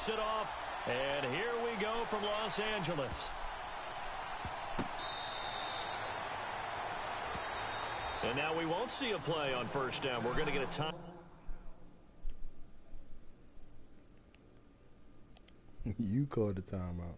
kicks it off. And here we go from Los Angeles. And now we won't see a play on first down. We're going to get a time. You called the timeout.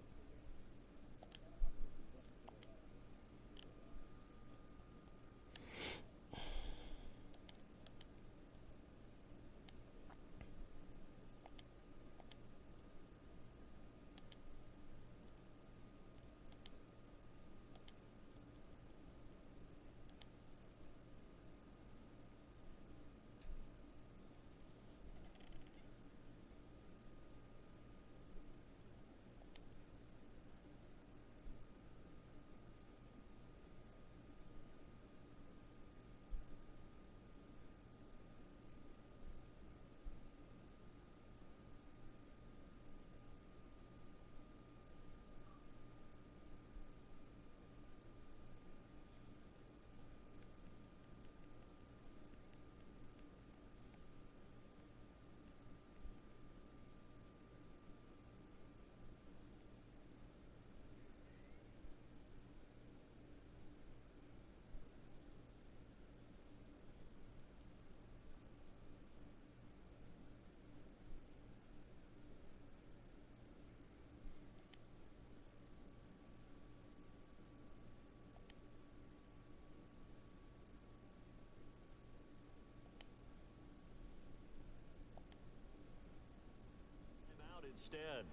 Instead,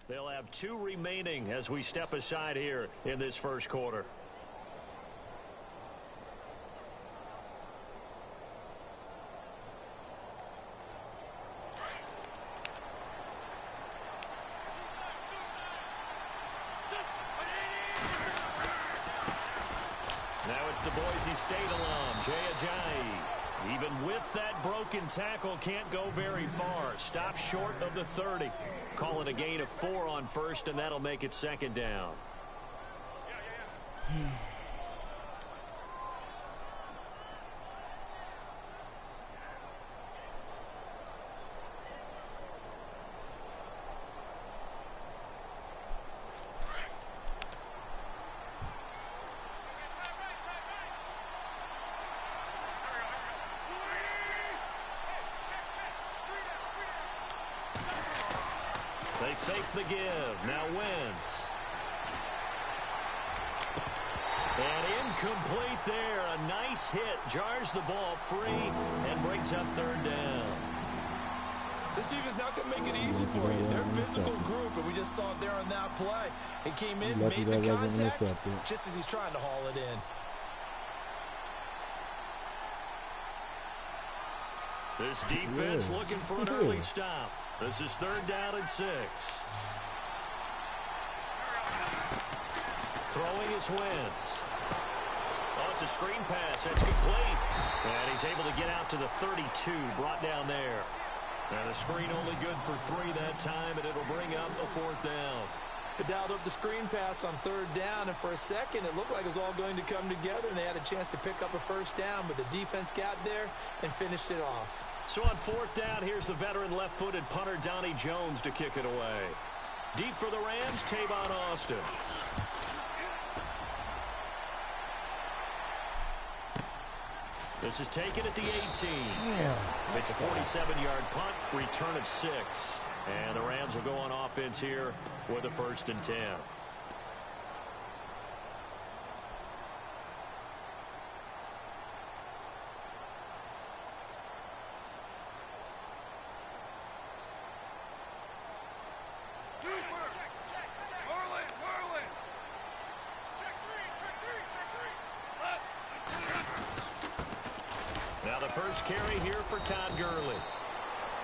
they'll have 2 remaining as we step aside here in this first quarter. Now it's the Boise State alum, Jay Ajayi. Even with that broken tackle, can't go very far. Stop short of the 30. Call it a gain of 4 on first, and that'll make it second down. They fake the give. Now Wentz. And incomplete there. A nice hit. Jars the ball free and brings up third down. This defense not going to make it easy for you. They're a physical group, and we just saw it there on that play. It came in, made the contact, just as he's trying to haul it in. This defense looking for an early stop. This is third down and 6. Throwing is Wentz. Oh, it's a screen pass. That's complete. And he's able to get out to the 32, brought down there. And the screen only good for 3 that time, and it'll bring up a 4th down. They dialed up the screen pass on third down, and for a second it looked like it was all going to come together, and they had a chance to pick up a first down, but the defense got there and finished it off. So on 4th down, here's the veteran left-footed punter Donnie Jones to kick it away. Deep for the Rams, Tavon Austin. This is taken at the 18. It's a 47-yard punt, return of 6. And the Rams will go on offense here with a 1st and 10. Now the first carry here for Todd Gurley.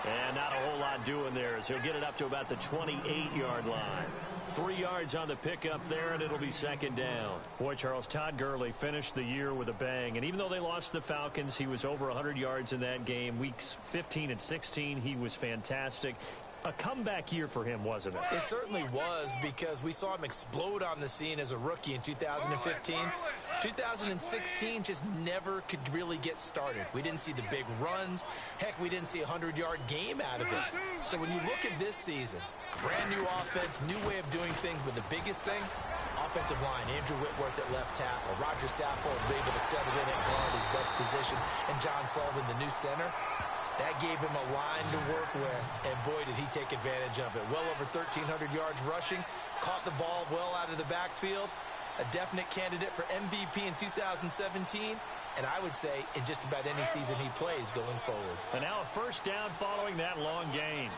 And not a whole lot doing there as he'll get it up to about the 28-yard line. 3 yards on the pickup there, and it'll be second down. Boy, Charles, Todd Gurley finished the year with a bang. And even though they lost the Falcons, he was over 100 yards in that game. Weeks 15 and 16, he was fantastic. A comeback year for him, wasn't it? It certainly was, because we saw him explode on the scene as a rookie in 2015. 2016 just never could really get started. We didn't see the big runs. Heck, we didn't see a 100-yard game out of it. So when you look at this season, Brand new offense, new way of doing things, but the biggest thing, offensive line. Andrew Whitworth at left tackle. Roger Saffold able to settle in at guard, his best position, and John Sullivan, the new center. That gave him a line to work with, and boy, did he take advantage of it. Well over 1,300 yards rushing, caught the ball well out of the backfield. A definite candidate for MVP in 2017, and I would say in just about any season he plays going forward. And now a first down following that long gain.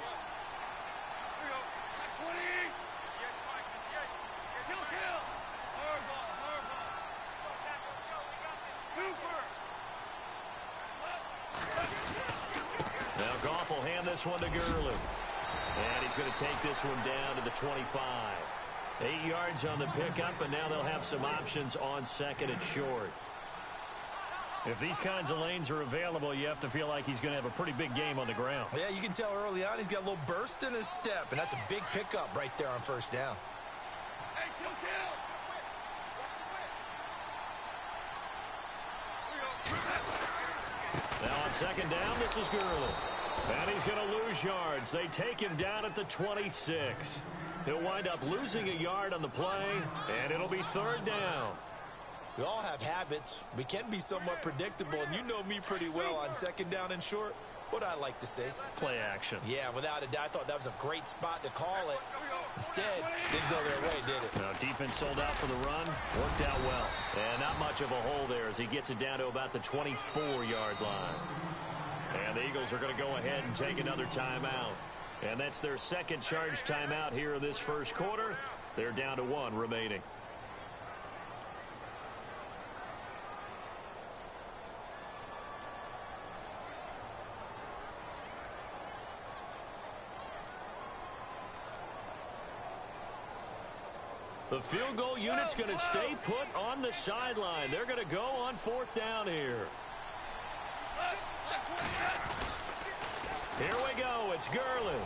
Now Goff will hand this one to Gurley. And he's going to take this one down to the 25. 8 yards on the pickup, and now they'll have some options on second and short. If these kinds of lanes are available, you have to feel like he's going to have a pretty big game on the ground. Yeah, you can tell early on he's got a little burst in his step, and that's a big pickup right there on first down. Now on second down, this is Gurley. And he's going to lose yards. They take him down at the 26. He'll wind up losing a yard on the play, and it'll be third down. We all have habits. We can be somewhat predictable, and you know me pretty well on second down and short. What I like to say? Play action. Yeah, without a doubt. I thought that was a great spot to call it. Instead, didn't go their way, did it? Now, defense sold out for the run. Worked out well. And not much of a hole there as he gets it down to about the 24-yard line. And the Eagles are going to go ahead and take another timeout. And that's their second charge timeout here in this first quarter. They're down to 1 remaining. The field goal unit's going to stay put on the sideline. They're going to go on fourth down here. Here we go. It's Gurley.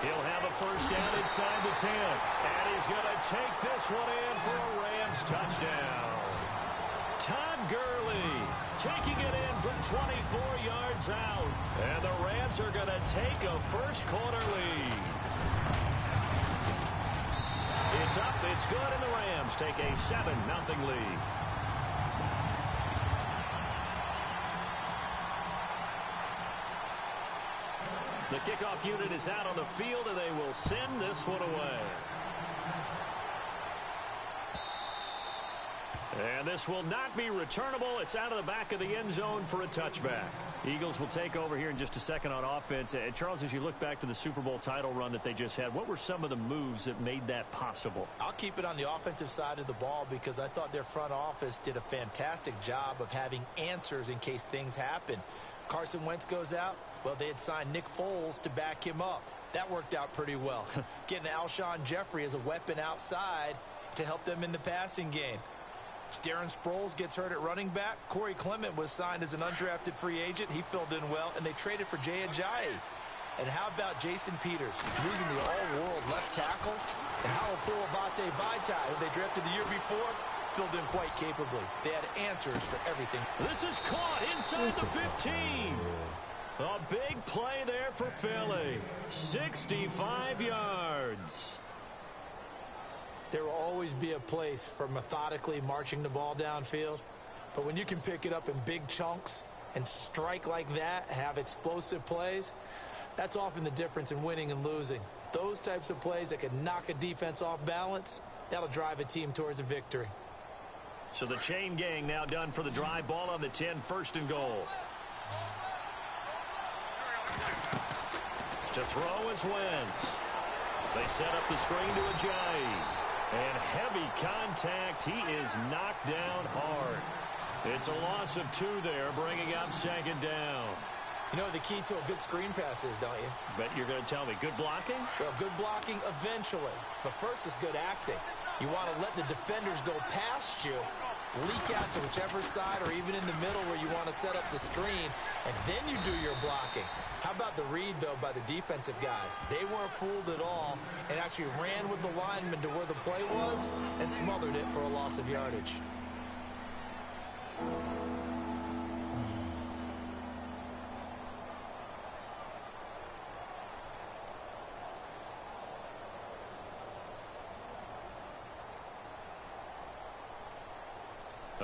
He'll have a first down inside the 10. And he's going to take this one in for a Rams touchdown. Todd Gurley taking it in from 24 yards out. And the Rams are going to take a first quarter lead. It's up, it's good, and the Rams take a 7-0 lead. The kickoff unit is out on the field, and they will send this one away. And this will not be returnable. It's out of the back of the end zone for a touchback. Eagles will take over here in just a second on offense. And Charles, as you look back to the Super Bowl title run that they just had, what were some of the moves that made that possible? I'll keep it on the offensive side of the ball because I thought their front office did a fantastic job of having answers in case things happen. Carson Wentz goes out. Well, they had signed Nick Foles to back him up. That worked out pretty well. Getting Alshon Jeffrey as a weapon outside to help them in the passing game. Darren Sproles gets hurt at running back. Corey Clement was signed as an undrafted free agent. He filled in well, and they traded for Jay Ajayi. And how about Jason Peters, losing the all-world left tackle? And Halapul Avate Vaitai, who they drafted the year before, filled in quite capably. They had answers for everything. This is caught inside the 15. A big play there for Philly. 65 yards. There will always be a place for methodically marching the ball downfield. But when you can pick it up in big chunks and strike like that, have explosive plays, that's often the difference in winning and losing. Those types of plays that can knock a defense off balance, that'll drive a team towards a victory. So the chain gang now done for the drive. Ball on the 10, first and goal. To throw is Wentz. They set up the screen to Ajayi. And heavy contact. He is knocked down hard. It's a loss of 2 there, bringing up second down. You know the key to a good screen pass is, don't you? Bet you're going to tell me. Good blocking? Well, good blocking eventually. But first is good acting. You want to let the defenders go past you, leak out to whichever side or even in the middle where you want to set up the screen, and then you do your blocking. How about the read, though, by the defensive guys? They weren't fooled at all and actually ran with the lineman to where the play was and smothered it for a loss of yardage.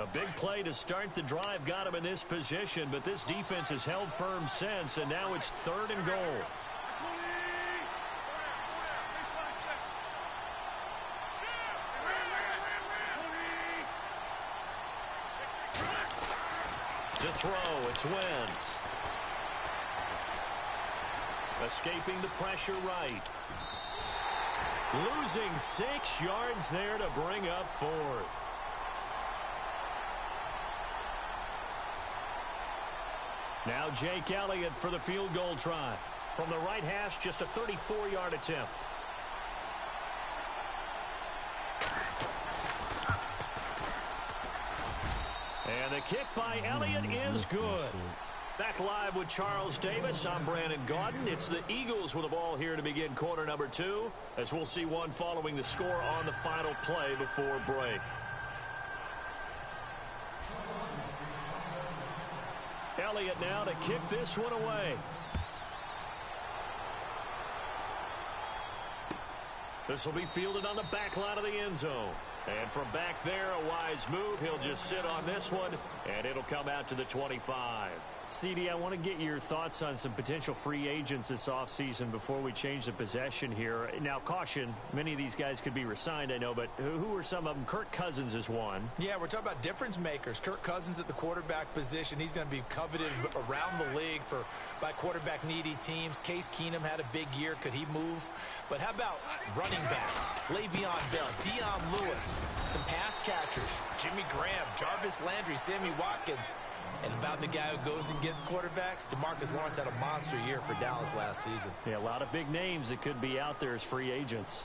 A big play to start the drive got him in this position, but this defense has held firm since, and now it's 3rd and goal. To throw, it's Wentz. Escaping the pressure right. Losing 6 yards there to bring up 4th. Now Jake Elliott for the field goal try. From the right hash, just a 34-yard attempt. And the kick by Elliott is good. Back live with Charles Davis. I'm Brandon Gaudin. It's the Eagles with the ball here to begin quarter number 2, as we'll see one following the score on the final play before break. Elliott now to kick this one away. This will be fielded on the back line of the end zone. And from back there, a wise move. He'll just sit on this one, and it'll come out to the 25. CD, I want to get your thoughts on some potential free agents this offseason before we change the possession here. Now, caution, many of these guys could be re-signed, I know, but who are some of them? Kirk Cousins is one. Yeah, we're talking about difference makers. Kirk Cousins at the quarterback position. He's going to be coveted around the league by quarterback-needy teams. Case Keenum had a big year. Could he move? But how about running backs? Le'Veon Bell, Dion Lewis, some pass catchers, Jimmy Graham, Jarvis Landry, Sammy Watkins. And about the guy who goes and gets quarterbacks, DeMarcus Lawrence had a monster year for Dallas last season. Yeah, a lot of big names that could be out there as free agents.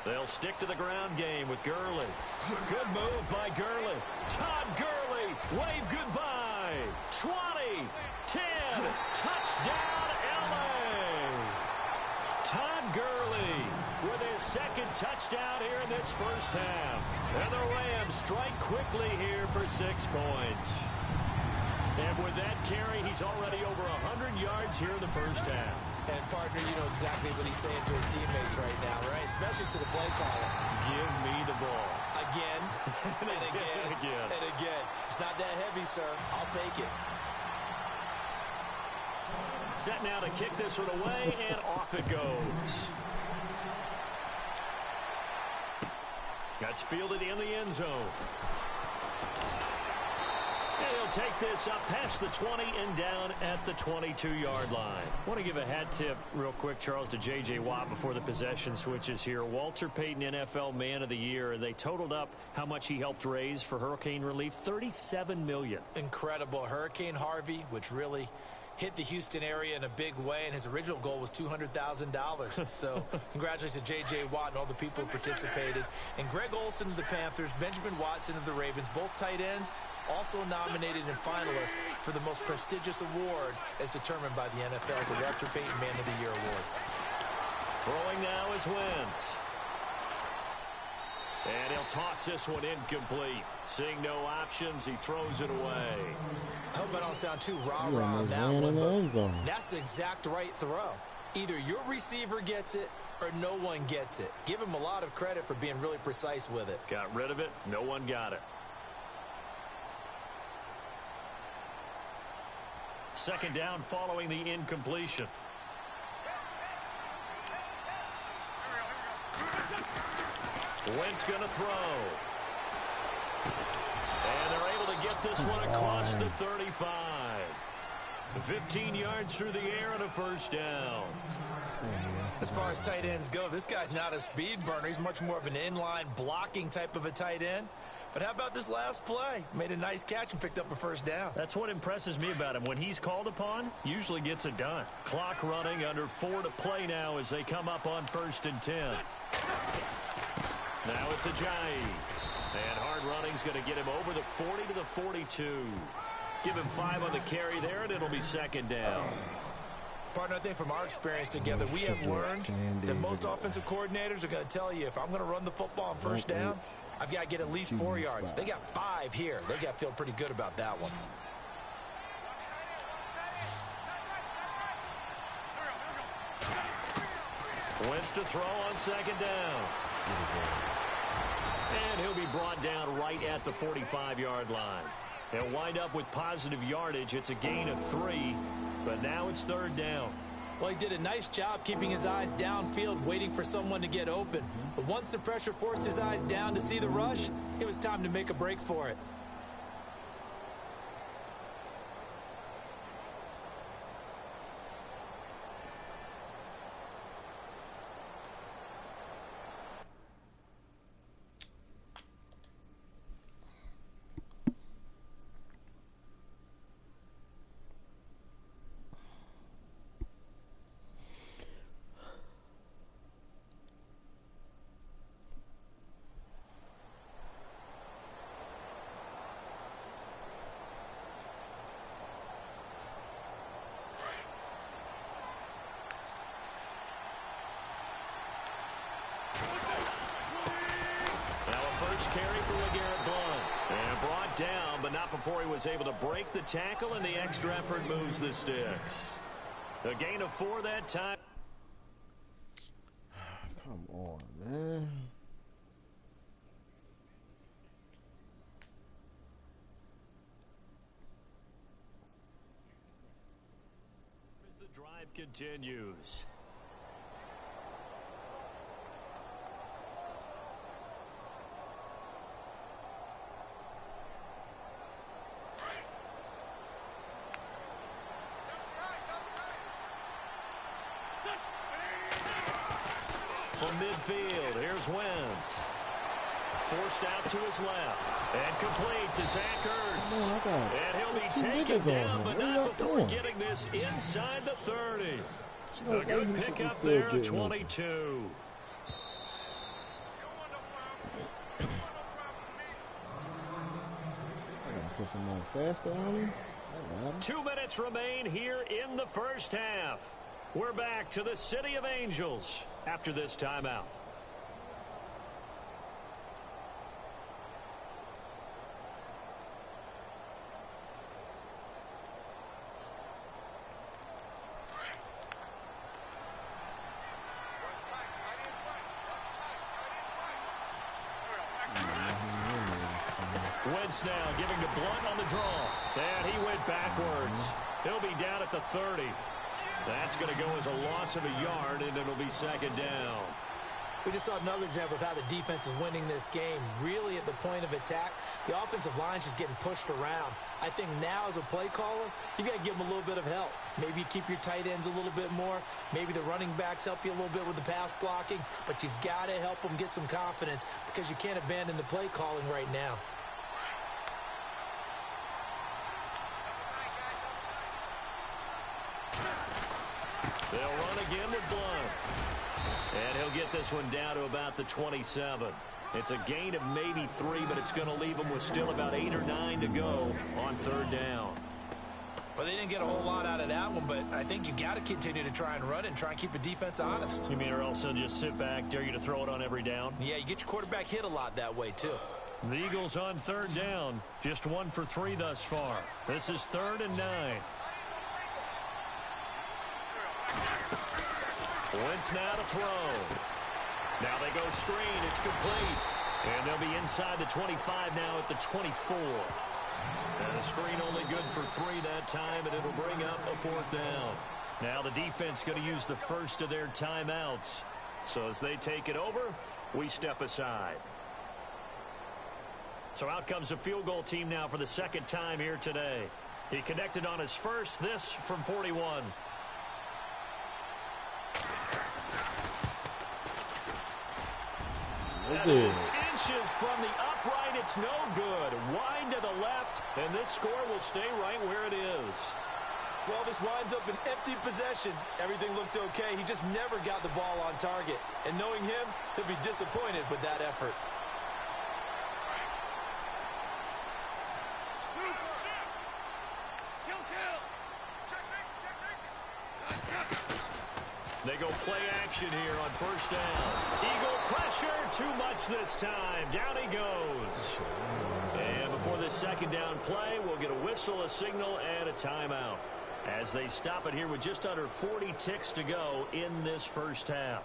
They'll stick to the ground game with Gurley. Good move by Gurley. Todd Gurley, wave goodbye. 20, 10, touchdown LA. Todd Gurley with his second touchdown here in this first half. And the Rams strike quickly here for 6 points. And with that carry, he's already over 100 yards here in the first half. And, partner, you know exactly what he's saying to his teammates right now, right? Especially to the play caller. Give me the ball. Again, and again, and again. It's not that heavy, sir. I'll take it. Set now to kick this one away, and off it goes. That's fielded in the end zone. And he'll take this up past the 20 and down at the 22-yard line. I want to give a hat tip real quick, Charles, to J.J. Watt before the possession switches here. Walter Payton, NFL Man of the Year. They totaled up how much he helped raise for hurricane relief, $37 million. Incredible. Hurricane Harvey, which really hit the Houston area in a big way, and his original goal was $200,000. So congratulations to J.J. Watt and all the people who participated. And Greg Olsen of the Panthers, Benjamin Watson of the Ravens, both tight ends, also nominated and finalists for the most prestigious award as determined by the NFL, the Walter Payton Man of the Year Award. Throwing now is Wentz. And he'll toss this one incomplete. Seeing no options, he throws it away. I hope I don't sound too rah-rah on that one, but that's the exact right throw. Either your receiver gets it or no one gets it. Give him a lot of credit for being really precise with it. Got rid of it. No one got it. Second down following the incompletion. Wentz going to throw. And they're able to get this one across the 35. 15 yards through the air and a first down. As far as tight ends go, this guy's not a speed burner. He's much more of an inline blocking type of a tight end. But how about this last play? Made a nice catch and picked up a first down. That's what impresses me about him. When he's called upon, usually gets it done. Clock running, under 4 to play now as they come up on 1st and 10. Now it's Ajayi. And hard running's going to get him over the 40 to the 42. Give him 5 on the carry there, and it'll be second down. Partner, I think from our experience together, we have learned that most offensive coordinators are going to tell you, if I'm going to run the football on first down, I've got to get at least 4 yards. They got 5 here. They got to feel pretty good about that one. Wentz to throw on second down. And he'll be brought down right at the 45-yard line. He'll wind up with positive yardage. It's a gain of 3, but now it's third down. Well, he did a nice job keeping his eyes downfield, waiting for someone to get open. But once the pressure forced his eyes down to see the rush, it was time to make a break for it. Carry for LeGarrette Blount. And brought down, but not before he was able to break the tackle, and the extra effort moves the sticks. A gain of 4 that time. Come on, man. As the drive continues. From midfield, here's Wentz. Forced out to his left. And complete to Zach Ertz. And he'll be taken down, but not before getting this inside the 30. A good pickup there at 22. Put some faster on him. 2 minutes remain here in the first half. We're back to the City of Angels after this timeout. Wentz now giving to Blount on the draw. And he went backwards. He'll be down at the 30. That's going to go as a loss of a yard, and it'll be second down. We just saw another example of how the defense is winning this game. Really at the point of attack, the offensive line is just getting pushed around. I think now as a play caller, you got to give them a little bit of help. Maybe you keep your tight ends a little bit more. Maybe the running backs help you a little bit with the pass blocking. But you've got to help them get some confidence because you can't abandon the play calling right now. They'll run again with Blount. And he'll get this one down to about the 27. It's a gain of maybe 3, but it's going to leave him with still about 8 or 9 to go on third down. Well, they didn't get a whole lot out of that one, but I think you got to continue to try and run and try and keep the defense honest. You mean or else they'll just sit back, dare you to throw it on every down? Yeah, you get your quarterback hit a lot that way, too. The Eagles on third down. Just 1 for 3 thus far. This is 3rd and 9. Wentz now to throw. Now they go screen. It's complete. And they'll be inside the 25 now at the 24. And the screen only good for 3 that time, and it'll bring up a 4th down. Now the defense going to use the first of their timeouts. So as they take it over, we step aside. So out comes the field goal team now for the second time here today. He connected on his first, this from 41. That is inches from the upright. It's no good. Wide to the left, and this score will stay right where it is. Well, this winds up an empty possession. Everything looked okay. He just never got the ball on target. And knowing him, he'll be disappointed with that effort. They go play action here on first down. Eagle pressure, too much this time. Down he goes. And before this second down play, we'll get a whistle, a signal, and a timeout. As they stop it here with just under 40 ticks to go in this first half.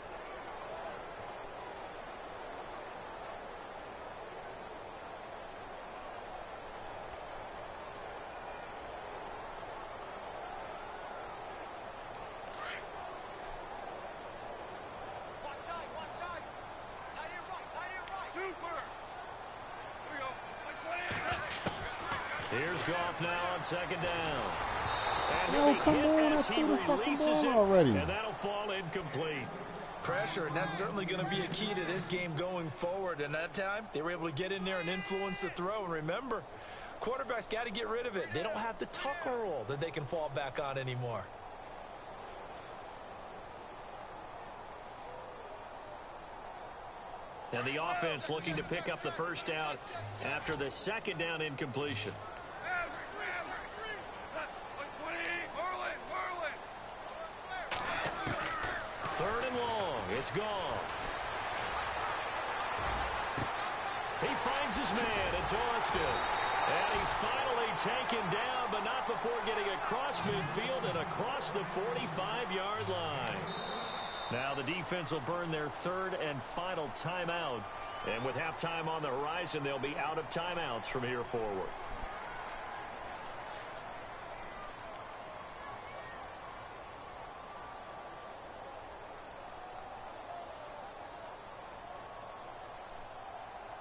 Here's Goff now on second down. And Yo, come on, I threw the fucking ball already. And that'll fall incomplete. Pressure, and that's certainly going to be a key to this game going forward. And that time, they were able to get in there and influence the throw. And remember, quarterbacks got to get rid of it. They don't have the Tucker rule that they can fall back on anymore. And the offense looking to pick up the first down after the second down incompletion. Third and long. It's gone. He finds his man. It's Austin. And he's finally taken down, but not before getting across midfield and across the 45-yard line. Now the defense will burn their third and final timeout. And with halftime on the horizon, they'll be out of timeouts from here forward.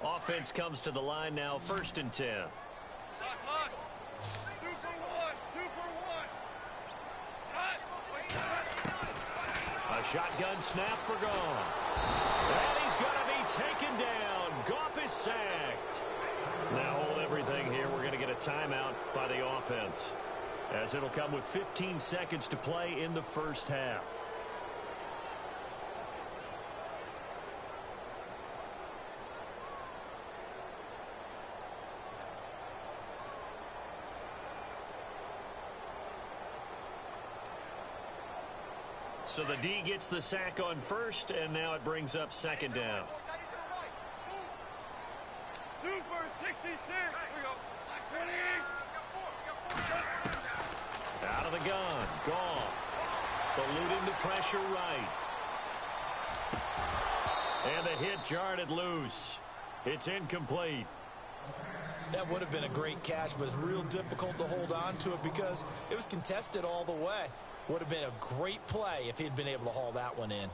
Offense comes to the line now, 1st and 10. A shotgun snap for Goff. And he's going to be taken down. Goff is sacked. Now hold everything here. We're going to get a timeout by the offense, as it'll come with 15 seconds to play in the first half. So the D gets the sack on first, and now it brings up second down. Super 66. Here we go. 20. Out of the gun. Goff. Eluding the pressure right. And the hit jarred it loose. It's incomplete. That would have been a great catch, but it's real difficult to hold on to it because it was contested all the way. Would have been a great play if he'd been able to haul that one in.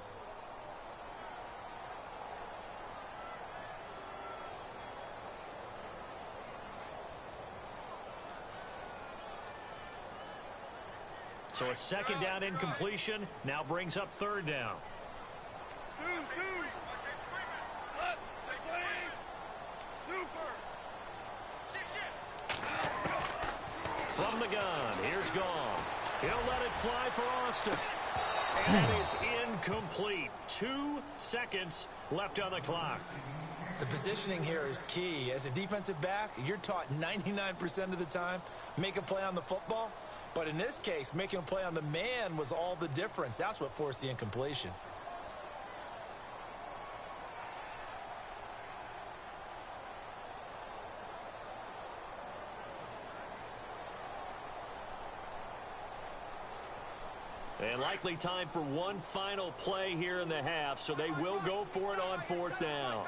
So a second down incompletion now brings up third down. From the gun, here's Goff. He'll let it fly for Austin. And it is incomplete. 2 seconds left on the clock. The positioning here is key. As a defensive back, you're taught 99% of the time, make a play on the football. But in this case, making a play on the man was all the difference. That's what forced the incompletion. And likely time for one final play here in the half, so they will go for it on 4th down.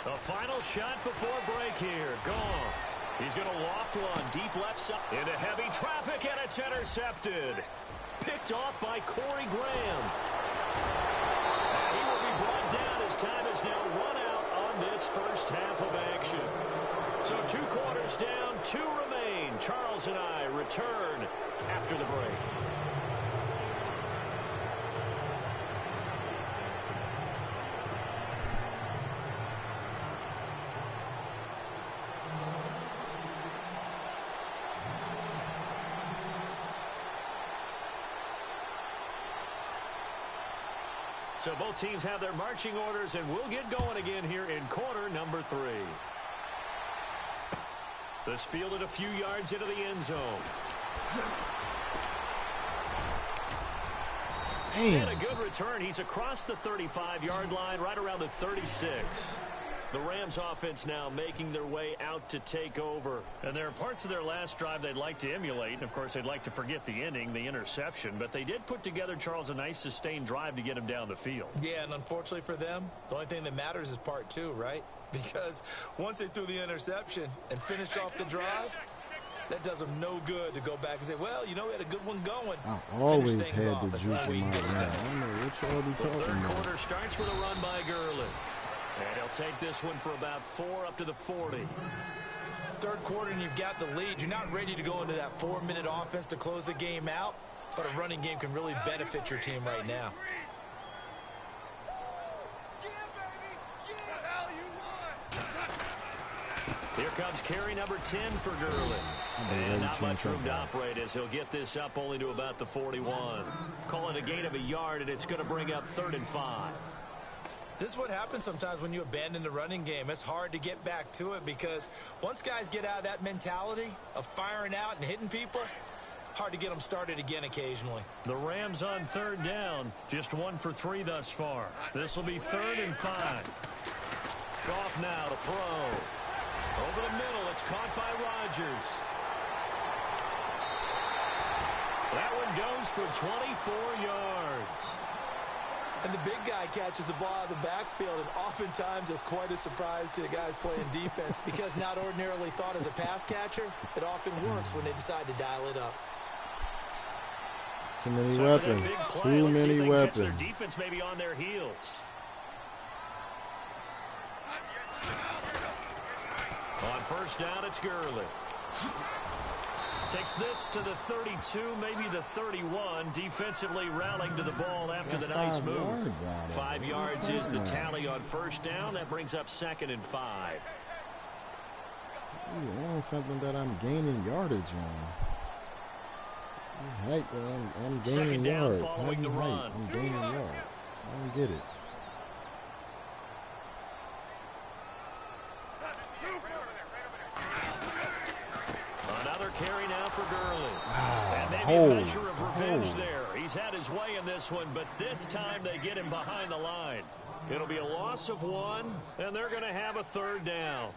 The final shot before break here. Goff. He's going to loft one deep left side into heavy traffic, and it's intercepted. Picked off by Corey Graham. He will be brought down as time is now run out on this first half of action. So 2 quarters down, 2 remain. Charles and I return after the break. So both teams have their marching orders, and we'll get going again here in quarter number 3. This fielded a few yards into the end zone. And a good return. He's across the 35-yard line, right around the 36. The Rams offense now making their way out to take over. And there are parts of their last drive they'd like to emulate. And, of course, they'd like to forget the ending, the interception. But they did put together, Charles, a nice sustained drive to get him down the field. Yeah, and unfortunately for them, the only thing that matters is part 2, right? Because once they threw the interception and finished off the drive, That does them no good to go back and say, well, you know, we had a good one going. I always had things the off. juice in my mouth. I don't know what y'all be The talking third about. quarter starts with a run by Gurley. And he'll take this one for about 4 up to the 40. Third quarter and you've got the lead. You're not ready to go into that 4-minute offense to close the game out, but a running game can really benefit your team right now. Here comes carry number 10 for Gurley. And not much room to operate as he'll get this up only to about the 41. Call it a gain of a yard, and it's going to bring up 3rd and 5. This is what happens sometimes when you abandon the running game. It's hard to get back to it because once guys get out of that mentality of firing out and hitting people, hard to get them started again occasionally. The Rams on 3rd down, just 1 for 3 thus far. This will be 3rd and 5. Goff now to throw. Over the middle, it's caught by Rodgers. That one goes for 24 yards. And the big guy catches the ball out of the backfield, and oftentimes it's quite a surprise to the guys playing defense because not ordinarily thought as a pass catcher, it often works when they decide to dial it up. Too many weapons. Too many weapons. Their defense may be on their heels. On 1st down, it's Gurley. Takes this to the 32, maybe the 31. Defensively rallying to the ball after the nice move. 5 yards is the tally on 1st down. That brings up 2nd and 5. Ooh, I want something that I'm gaining yardage on. Heck, I'm gaining yards. Following the run. I'm gaining yards. I don't get it. Another carry now for Gurley. And maybe hold, a measure of revenge there. He's had his way in this one, but this time they get him behind the line. It'll be a loss of 1, and they're going to have a 3rd down.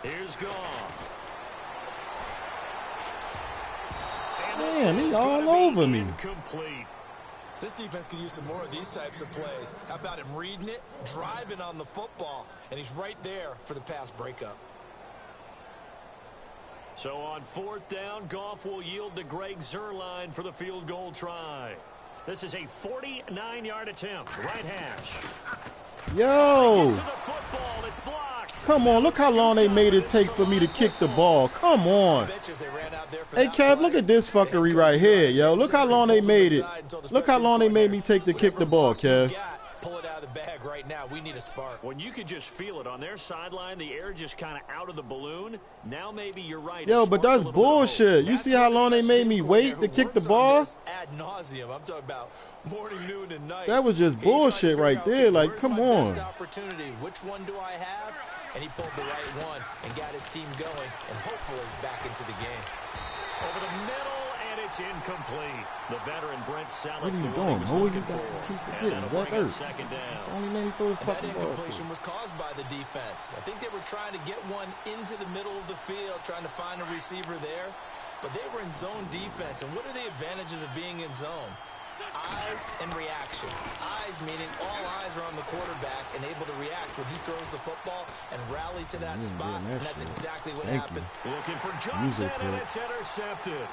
Here's Goff. Man, he's all over me. Incomplete. This defense could use some more of these types of plays. How about him reading it, driving on the football, and he's right there for the pass breakup. So on 4th down, Goff will yield to Greg Zuerlein for the field goal try. This is a 49-yard attempt. Right hash. Yo! To the football, it's blocked. Come on, look how long they made it take for me to kick the ball. Come on. Hey, Kev, look at this fuckery right here, yo. Look how long they made it. Look how long they made me take to kick the ball, Kev. Pull it out of the bag right now. We need a spark. When you could just feel it on their sideline, the air just kind of out of the balloon. Now maybe you're right. Yo, but that's bullshit. You see how long they made me wait to kick the ball? Ad nauseum. I'm talking about morning, noon, and night. That was just bullshit right there. Like, come on. Opportunity. Which one do I have? And he pulled the right one and got his team going and hopefully back into the game. Over the middle, and it's incomplete. The veteran Brent Selleck. What are you doing? Oh, you got to keep forgetting. That hurts. Only let me throw the fucking ball. That incompletion was caused by the defense. I think they were trying to get one into the middle of the field, trying to find a receiver there. But they were in zone defense. And what are the advantages of being in zone? Eyes and reaction. Eyes meaning all eyes are on the quarterback and able to react when he throws the football and rally to that spot. And that's exactly what happened. Looking for Johnson, and it's intercepted.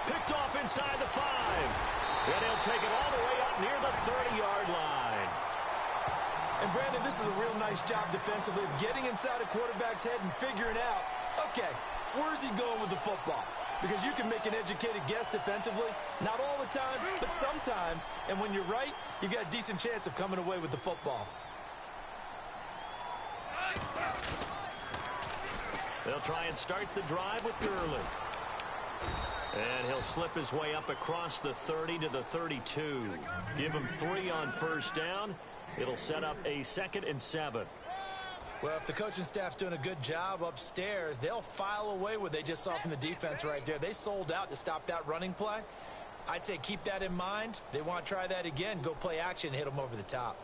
Picked off inside the 5. And he'll take it all the way up near the 30-yard line. And Brandon, this is a real nice job defensively of getting inside a quarterback's head and figuring out, okay, where's he going with the football? Because you can make an educated guess defensively, not all the time, but sometimes. And when you're right, you've got a decent chance of coming away with the football. They'll try and start the drive with Gurley. And he'll slip his way up across the 30 to the 32. Give him 3 on 1st down. It'll set up a 2nd and 7. Well, if the coaching staff's doing a good job upstairs, they'll file away what they just saw from the defense right there. They sold out to stop that running play. I'd say keep that in mind. They want to try that again. Go play action, hit them over the top.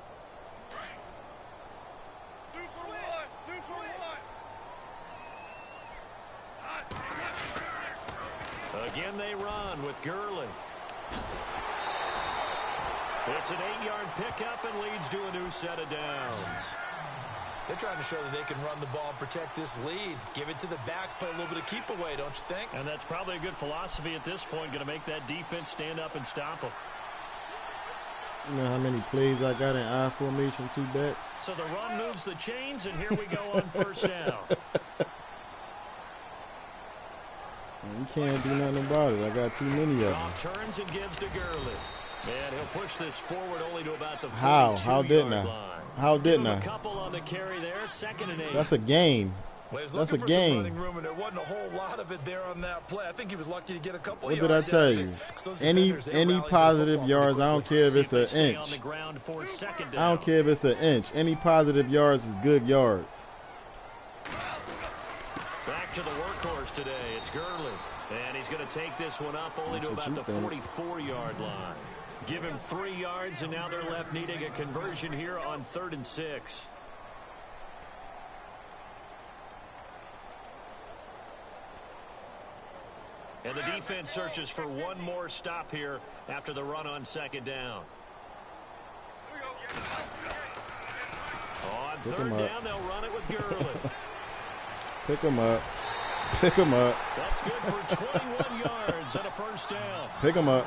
Again, they run with Gurley. It's an 8-yard pickup and leads to a new set of downs. They're trying to show that they can run the ball and protect this lead. Give it to the backs, play a little bit of keep away, don't you think? And that's probably a good philosophy at this point, going to make that defense stand up and stop them. You know how many plays I got in I formation, 2 backs? So the run moves the chains, and here we go on first down. You can't do nothing about it. I got too many of them. Off turns and gives to Gurley. And he'll push this forward only to about the 42-yard How didn't I? line. How didn't I? A couple on the carry there, 2nd and 8. That's a game. Well, that's a game. Running room, and there wasn't a whole lot of it there on that play. I think he was lucky to get a couple. What did I tell you? Any positive yards, I don't care if it's an inch. I don't care if it's an inch. Any positive yards is good yards. Back to the workhorse today. It's Gurley. And he's going to take this one up only to about the 44-yard line. Give him 3 yards, and now they're left needing a conversion here on 3rd and 6. And the defense searches for one more stop here after the run on 2nd down. On 3rd down, they'll run it with Gurley. Pick him up. Pick him up. That's good for 21 yards and a 1st down. Pick him up.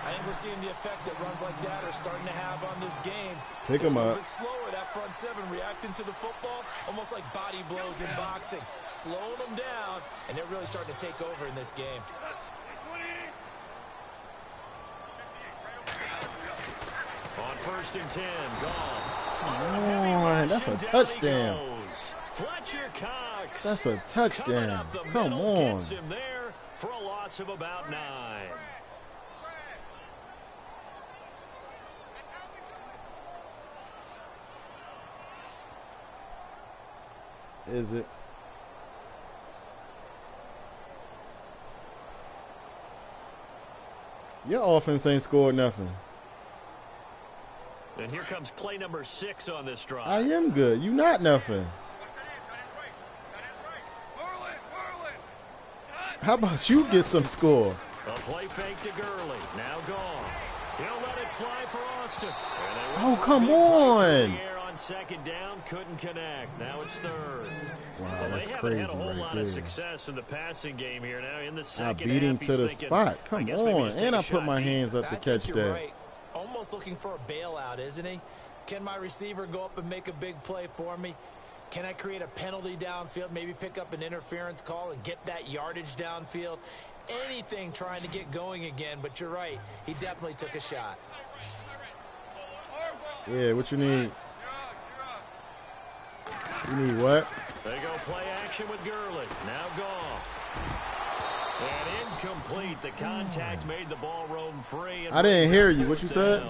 I think we're seeing the effect that runs like that are starting to have on this game. Pick him up. A bit slower, that front 7 reacting to the football, almost like body blows in boxing. Slowing them down, and they're really starting to take over in this game. On 1st and 10, Goff. Oh, that's a touchdown. Fletcher Cox. That's a touchdown. Come on. Gets him there for a loss of about 9. Is it? Your offense ain't scored nothing. And here comes play number 6 on this drive. I am good. You not nothing. How about you get some score? A play fake to Gurley. Now gone. He'll let it fly for Austin. Oh, come on. 2nd down, couldn't connect. Now it's 3rd. Wow, that's they crazy haven't had a whole lot there. of success in the passing game here. Now in the 2nd I beat him half, to the thinking, spot. Come on. And I put my hands up to catch that. Right. Almost looking for a bailout, isn't he? Can my receiver go up and make a big play for me? Can I create a penalty downfield, maybe pick up an interference call and get that yardage downfield? Anything trying to get going again, but you're right. He definitely took a shot. Yeah, what you need? You need what? They go play action with Gurley. Now Goff. And incomplete. The contact made the ball roam free. I didn't hear you. What you said?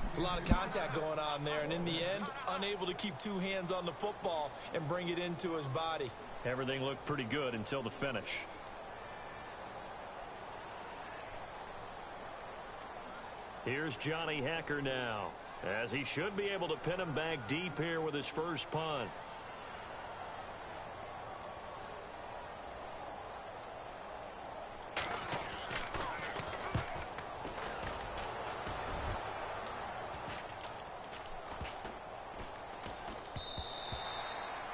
It's a lot of contact going on there, and in the end, unable to keep 2 hands on the football and bring it into his body. Everything looked pretty good until the finish. Here's Johnny Hacker now, as he should be able to pin him back deep here with his first punt.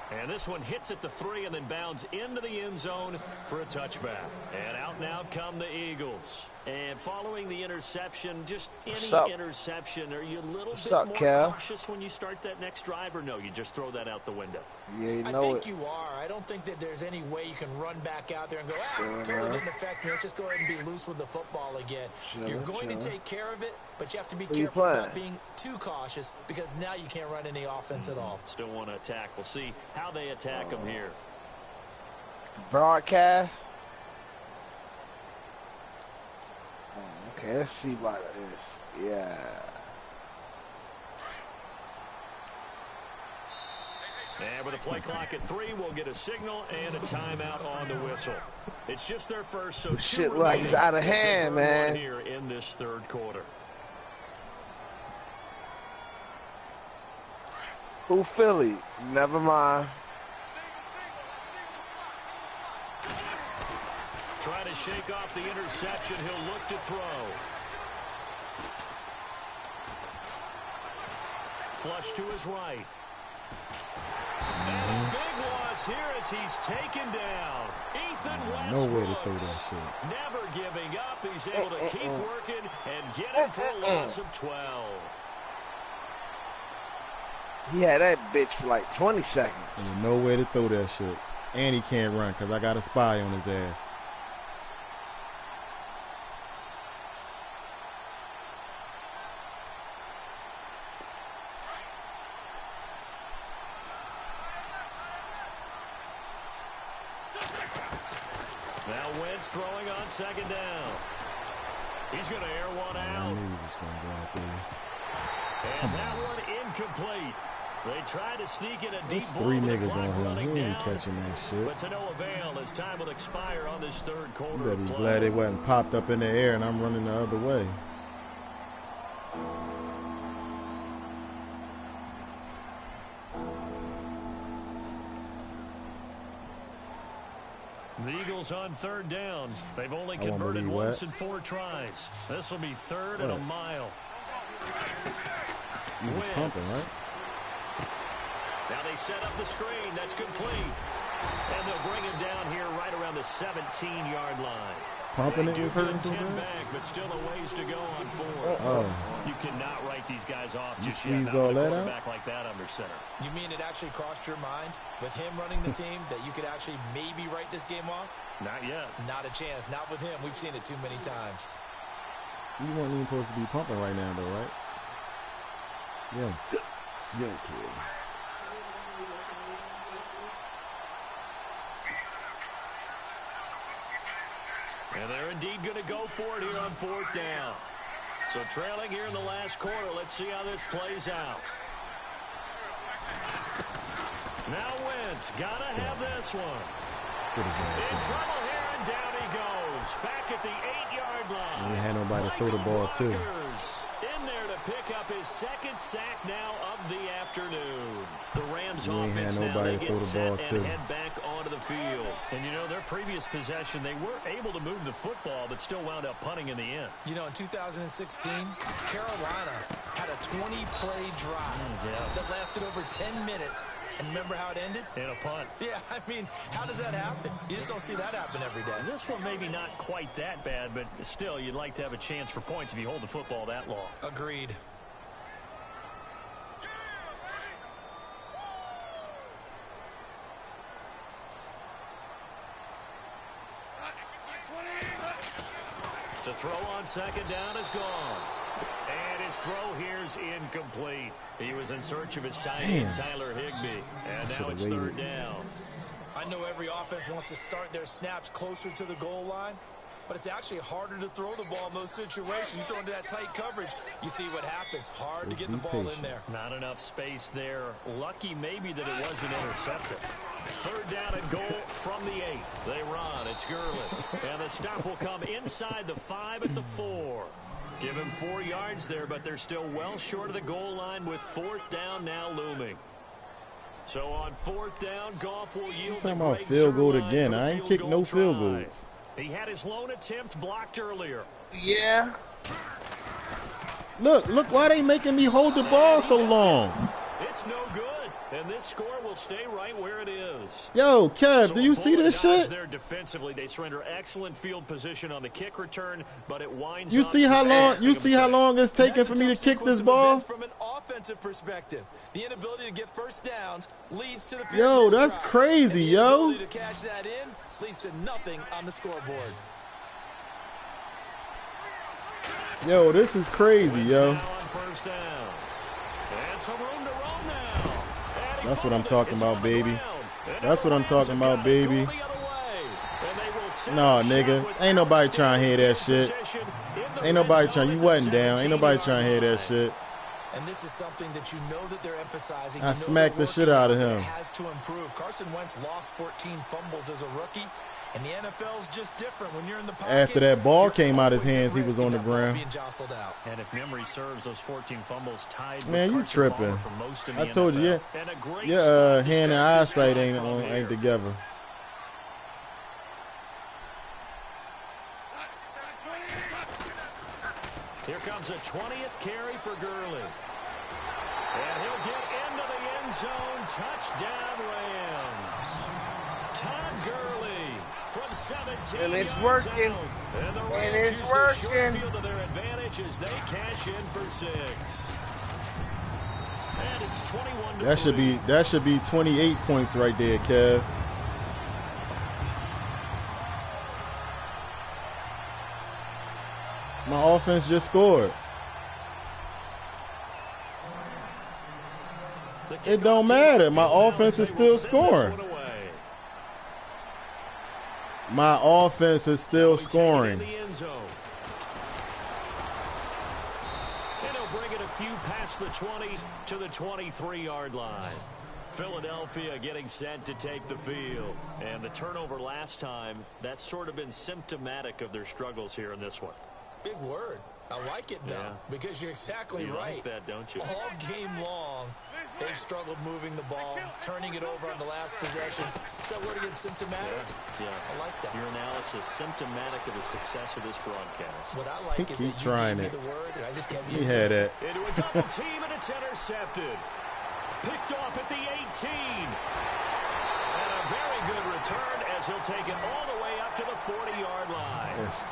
And this one hits at the 3 and then bounds into the end zone for a touchback. And out and out come the Eagles. And following the interception, just any interception, are you a little bit more cautious when you start that next drive, or no, you just throw that out the window? Yeah, you know I think you are. I don't think that there's any way you can run back out there and go, totally didn't affect me. Let's just go ahead and be loose with the football again. You're going to take care of it, but you have to be careful about being too cautious, because now you can't run any offense at all. Still want to attack. We'll see how they attack them here. Broadcast. Okay, let's see what it is. Yeah. And with a play clock at 3, we'll get a signal and a timeout on the whistle. It's just their first, so shit like it's out of hand, man. Here in this 3rd quarter. Who Philly? Never mind. try to shake off the interception. He'll look to throw. Flush to his right. And a big loss here as he's taken down. Ethan Westbrook. No way to throw that shit. Never giving up. He's able to keep working and get him for a loss of 12. He had that bitch for like 20 seconds. There's no way to throw that shit. And he can't run because I got a spy on his ass. Now Wentz throwing on second down. He's going to air one out. I knew he was going to go out there. And that one incomplete. They tried to sneak in a deep There's ball 3 with the niggas clock on him. running He ain't down. catching that shit. But to no avail as time will expire on this third You quarter better of be play. glad it wasn't popped up in the air and I'm running the other way. The Eagles on third down. They've only I won't converted believe once what? in 4 tries. This will be third and a mile. He was Wentz. pumping, right? Now they set up the screen. That's complete. And they'll bring him down here right around the 17-yard line. Pumping it They was do hurting get so 10 bad? back, but still a ways to go on 4th. Oh. You cannot write these guys off You just yet. squeezed Not all with a that quarterback like that under center. You mean it actually crossed your mind with him running the team that you could actually maybe write this game off? Not yet. Not a chance. Not with him. We've seen it too many times. You weren't even supposed to be pumping right now, though, right? Yeah. Yo, kid. And they're indeed going to go for it here on 4th down. So trailing here in the last quarter. Let's see how this plays out. Now Wentz. Got to have this one. In trouble here, and down he goes. Back at the 8-yard line. And he had nobody to throw the ball to. In there to pick up his second sack now of the afternoon. The Rams He ain't had offense now, nobody they to get throw the set ball and to. head back onto the field. And you know, their previous possession, they were able to move the football, but still wound up punting in the end. You know, in 2016, Carolina had a 20-play drive that lasted over 10 minutes. And remember how it ended? In a punt. Yeah, I mean, how does that happen? You just don't see that happen every day. This one maybe not quite that bad, but still, you'd like to have a chance for points if you hold the football that long. Agreed. To throw on second down is gone. And his throw here's incomplete. He was in search of his tight end, Tyler Higbee. And now it's third down. I know every offense wants to start their snaps closer to the goal line, but it's actually harder to throw the ball in those situations. You throw into that tight coverage, you see what happens. Hard to get the ball in there. Not enough space there. Lucky maybe that it wasn't intercepted. Third down and goal from the 8. They run. It's Gurley. And the stop will come inside the 5 at the 4. Give him 4 yards there, but they're still well short of the goal line with 4th down now looming. So on 4th down, Goff will yield Talking to about Greg field goal Zuerlein again. for the I ain't field kicked goal no field try. goals. He had his lone attempt blocked earlier. Yeah. Look, why they making me hold the ball so long? It's no good, and this score will stay right where it is. Yo, Kev, So do you a see bullet this dodge shit? there defensively. They surrender excellent field position on the kick return, but it winds You up see how long? costing You them see how six. long it's taking That's for a me to tough kick sequence this of ball? events from an offensive perspective. The inability to get first downs leads to the field Yo, goal that's try. crazy, And the yo. inability to cash that in leads to nothing on the scoreboard. Yo, this is crazy, Wentz yo. now on first down. And some room to roam now. And he That's what I'm fumbled it. talking It's about, on the baby. ground. And That's what I'm the Rams talking have about, got it baby. going the other way. And they will set Nah, up shop nigga. with Ain't nobody trying to hear that outstanding shit. field position in the Ain't nobody red trying. zone You at the wasn't down. Ain't nobody 17-yard trying to hear that line. shit. And this is something that you know that they're emphasizing. I You know smacked they're the shit working out of on, but him. It has to improve. Carson Wentz lost 14 fumbles as a rookie, and the NFL's just different. When you're in the pocket, After that ball you're came out his always at hands, he was risk on of the that ball ground. being jostled out. And if memory serves, those 14 fumbles tied with Man, you Carson tripping. Palmer for most of the I told you, NFL. yeah. And a great Your spot to hand and start this eyesight drive ain't from on, here. ain't together. Here comes a 20th carry for Gurley. And he'll get into the end zone. Touchdown, Rams. Todd Gurley from 17 And it's yards working. out. And the And Rams it's use the short working. field to their advantage as they cash in for 6. And it's 21 to 3. That should be 28 points right there, Kev. My offense just scored. It don't matter. My offense is still scoring. My offense is still scoring. And he'll bring it a few past the 20 to the 23-yard line. Philadelphia getting set to take the field. And the turnover last time, that's sort of been symptomatic of their struggles here in this one. Big word. I like it, though, because you're exactly right. Like that, don't you? All game long, they've struggled moving the ball, turning it over on the last possession. Is that word again, symptomatic? Yeah. I like that. Your analysis symptomatic of the success of this broadcast. What I like is that you trying gave me it. the word, and I just kept He using had it. that. Into a double team, and it's intercepted. Picked off at the 18. And a very good return as he'll take it all the way up to the 40-yard line.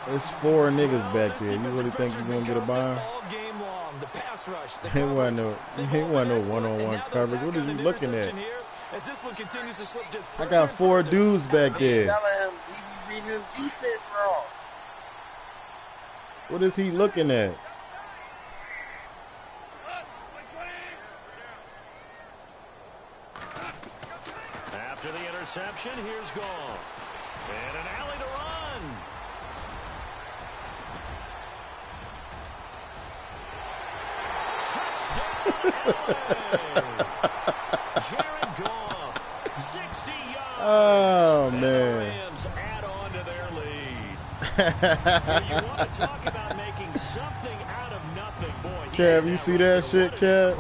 It's 4 niggas back there. You really think you're gonna get a bomb? All game long. The pass rush, the He wasn't no one-on-one coverage. What are you looking at? As this one continues to slip just I got 4 dudes back there. Telling him he be reading his defense wrong. What is he looking at? After the interception, here's Goff. And an alley to run. Touchdown, LA. Jared Goff, 60 yards. Oh, and man. the Rams add on to their lead. You want to talk about making something out of nothing, boy. Kev, you see that shit, Kev?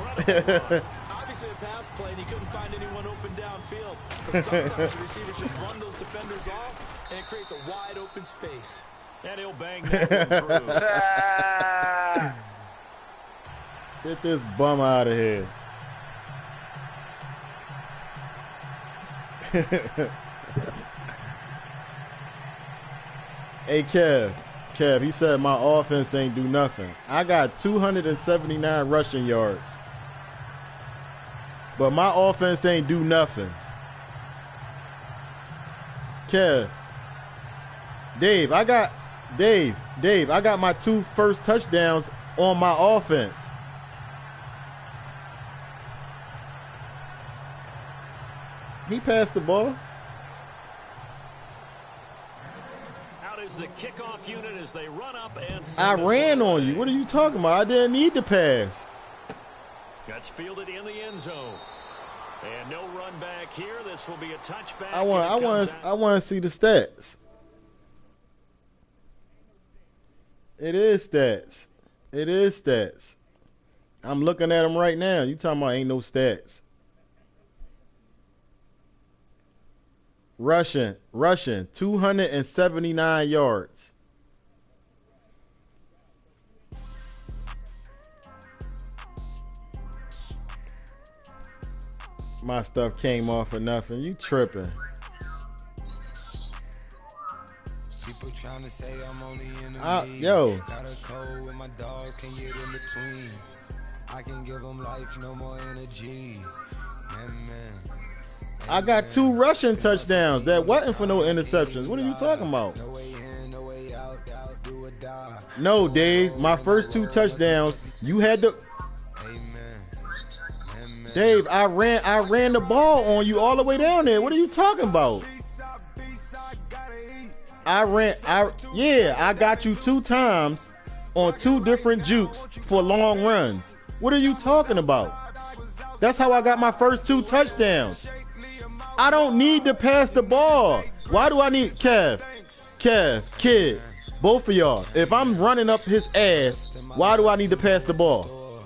Obviously a pass play, and he couldn't find anyone open downfield. But sometimes the receivers just run those defenders off, and it creates a wide open space. And he'll bang that one through. Get this bum out of here. Hey, Kev, he said my offense ain't do nothing. I got 279 rushing yards. But my offense ain't do nothing. Kev. Dave, I got my 2 first touchdowns on my offense. He passed the ball. Out is the kickoff unit as they run up and I ran on you. What are you talking about? I didn't need to pass. That's fielded in the end zone. And no run back here. This will be a touchback. I want to see the stats. It is stats. It is stats. I'm looking at them right now. You talking about ain't no stats. Rushing, 279 yards. My stuff came off for nothing. You tripping. People trying to say I'm only in the league. Yo. Got a code with my dogs, can get in between. I can give them life, no more energy. Man. I got 2 rushing touchdowns that wasn't for no interceptions. What are you talking about? No way in, no way out, do or die. No, Dave. My first 2 touchdowns, you had to. Amen. Dave, I ran the ball on you all the way down there. What are you talking about? I got you 2 times on 2 different jukes for long runs. What are you talking about? That's how I got my first 2 touchdowns. I don't need to pass the ball. Why do I need Kev, Kid, both of y'all? If I'm running up his ass, why do I need to pass the ball?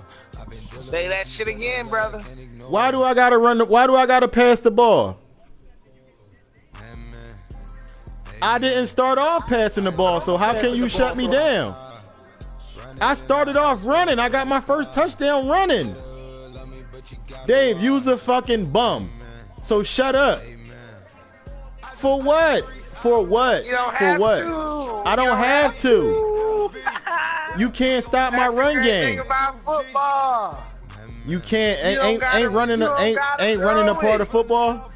Say that shit again, brother. Why do I gotta pass the ball? I didn't start off passing the ball, so how can you shut me down? I started off running. I got my first touchdown running. Dave, you's a fucking bum. So shut up. For what? For what? You don't For have what? to. I don't have to. You can't stop my run Thing game. about football. You can't. You don't Ain't gotta- running. you don't Ain't gotta running a throw part it. of football.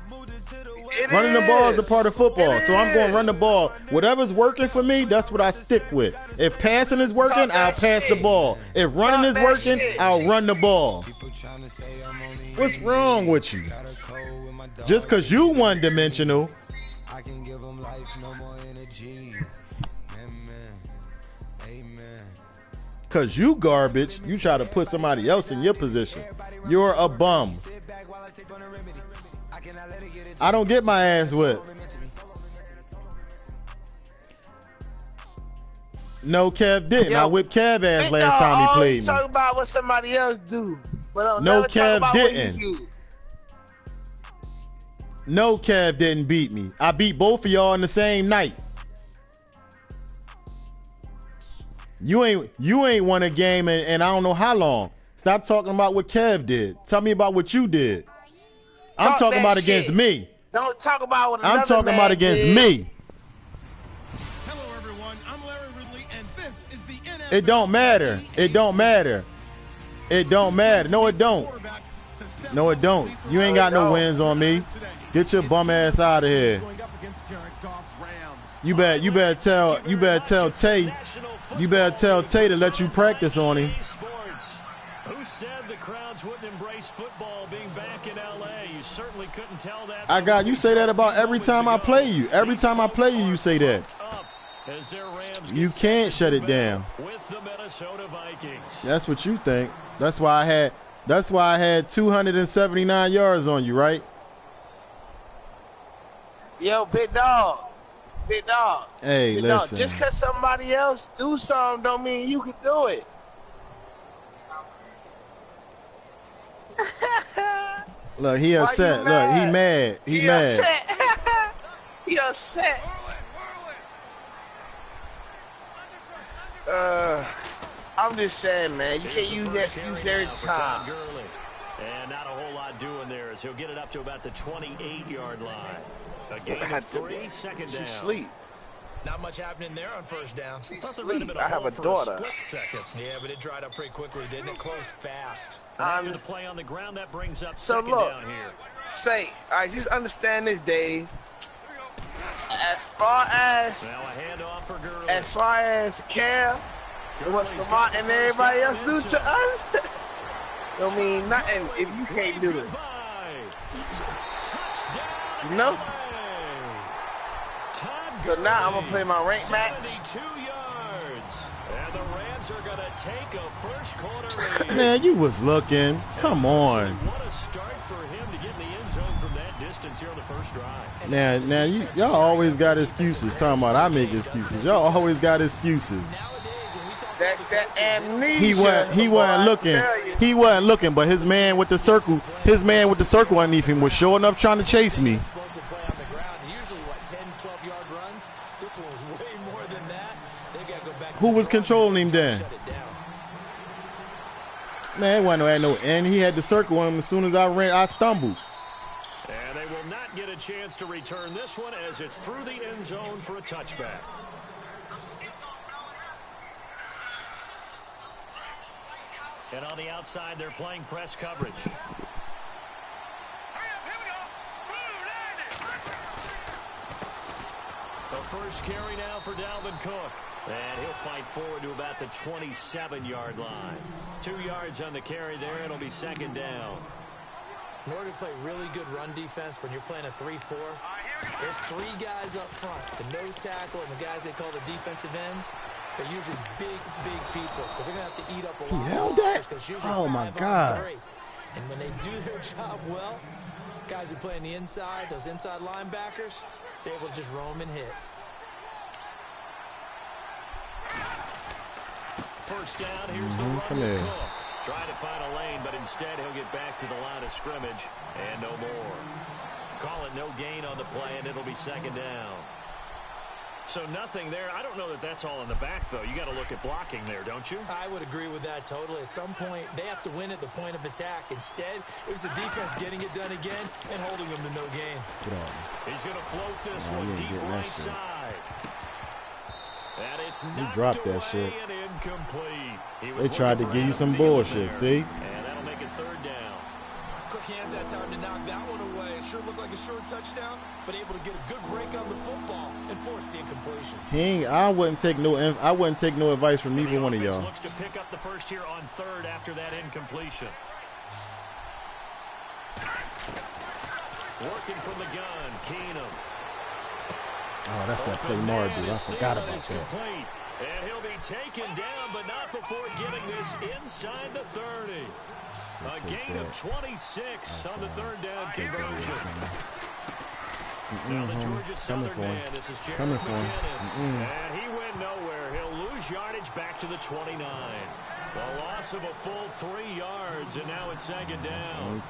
It Running the ball is a part of football, It so I'm going to is. run the ball. Whatever's working for me, that's what I stick with. If passing is working, Talk I'll that pass the shit. ball. If running Talk is that working, shit. I'll run the ball. What's wrong with you? Just because you one-dimensional, I can give them life, no more energy. Amen. Amen. because you garbage, you try to put somebody else in your position. You're a bum. I don't get my ass whipped. No, Kev didn't. Yo, I whipped Kev ass last time he played me. Talk about what somebody else do, but don't No, never talk Kev about didn't. what you do. No, Kev didn't beat me. I beat both of y'all in the same night. You ain't won a game in I don't know how long. Stop talking about what Kev did. Tell me about what you did. I'm Talk talking that about against shit. me. Don't talk about what another I'm talking man about against did. me. Hello, everyone. I'm Larry Ridley, and this is the NFL. It don't matter. It don't matter. It don't matter. No, it don't. No, it don't. You ain't got no wins on me. Get your bum ass out of here. You better tell Tay. You better tell Tay to let you practice on him. Who said the crowds wouldn't embrace football being back in LA? You certainly couldn't tell that. I got you say that about every time I play you. Every time I play you, you say that. You can't shut it down. With the Minnesota Vikings. That's what you think. That's why I had 279 yards on you, right? Yo, big dog. Big dog. Hey, Big dog. listen. Just because somebody else do something don't mean you can do it. Look, he upset. you Look, mad? he mad. He mad. Upset. He upset. I'm just saying, man. You can't use that excuse every time. And not a whole lot doing there as he'll get it up to about the 28-yard line. A gain of 3, second down. She sleep. Not much happening there on first down. She Thought there might have sleep. been I have hole a for daughter. split second. Yeah, but it dried up pretty quickly, didn't it? Closed fast. And after the play on the ground, that brings up So second look, down here. say, all right, just understand this, Dave. As far as Now a handoff for Gurley. Cam and what Samant and everybody else do to us, don't mean nothing if you can't do it. You know? So now I'm gonna play my rank match. 72 yards. And the Rams are gonna take a first quarter lead. Man, you was looking. Come on. What a start for him to get in the end zone from that distance here on the first drive. Now, y'all always got excuses. Talking about I make excuses. Y'all always got excuses. That's that amnesia. He wasn't looking. He wasn't looking, but his man with the circle underneath him was sure enough trying to chase me. Explosive play on the ground. Usually, 10, 12-yard runs. This one was way more than that. They got to go back to Who the was drawing controlling him board and then? shut it down. Man, it wasn't no end. He had the circle on him as soon as I stumbled. And they will not get a chance to return this one as it's through the end zone for a touchback. And on the outside, they're playing press coverage. The first carry now for Dalvin Cook. And he'll fight forward to about the 27-yard line. 2 yards on the carry there. It'll be second down. In order to play really good run defense when you're playing a 3-4, there's 3 guys up front, the nose tackle and the guys they call the defensive ends. They're usually big people because they're going to have to eat up a lot. He held that? Oh, my God. And when they do their job well, guys who play on the inside, those inside linebackers, they're able to just roam and hit. First down, here's the run with Cook. Trying to find a lane, but instead he'll get back to the line of scrimmage and no more. Call it no gain on the play, and it'll be second down. So nothing there. I don't know that that's all in the back, though. You got to look at blocking there, don't you? I would agree with that totally. At some point, they have to win at the point of attack. Instead, it was the defense getting it done again and holding them to no gain. He's going to float this one deep right side. And it's knocked dropped that away shit. and incomplete. They tried to give you some bullshit, see? And that'll make it third down. Quick hands that time to knock that one away. It sure looked like a short touchdown, but able to get a good break on the football and force the incompletion. I wouldn't take no advice from either one of y'all. Looks to pick up the first here on third after that incompletion. Working from the gun, Keenum. Oh, that's that play Mara dude. I forgot about that. Complete. And he'll be taken down, but not before getting this inside the 30. A gain of 26 on the third down conversion. Now the Georgia Southern man, this is Jared McKinnon. And he went nowhere. He'll lose yardage back to the 29. The loss of a full 3 yards, and now it's second down.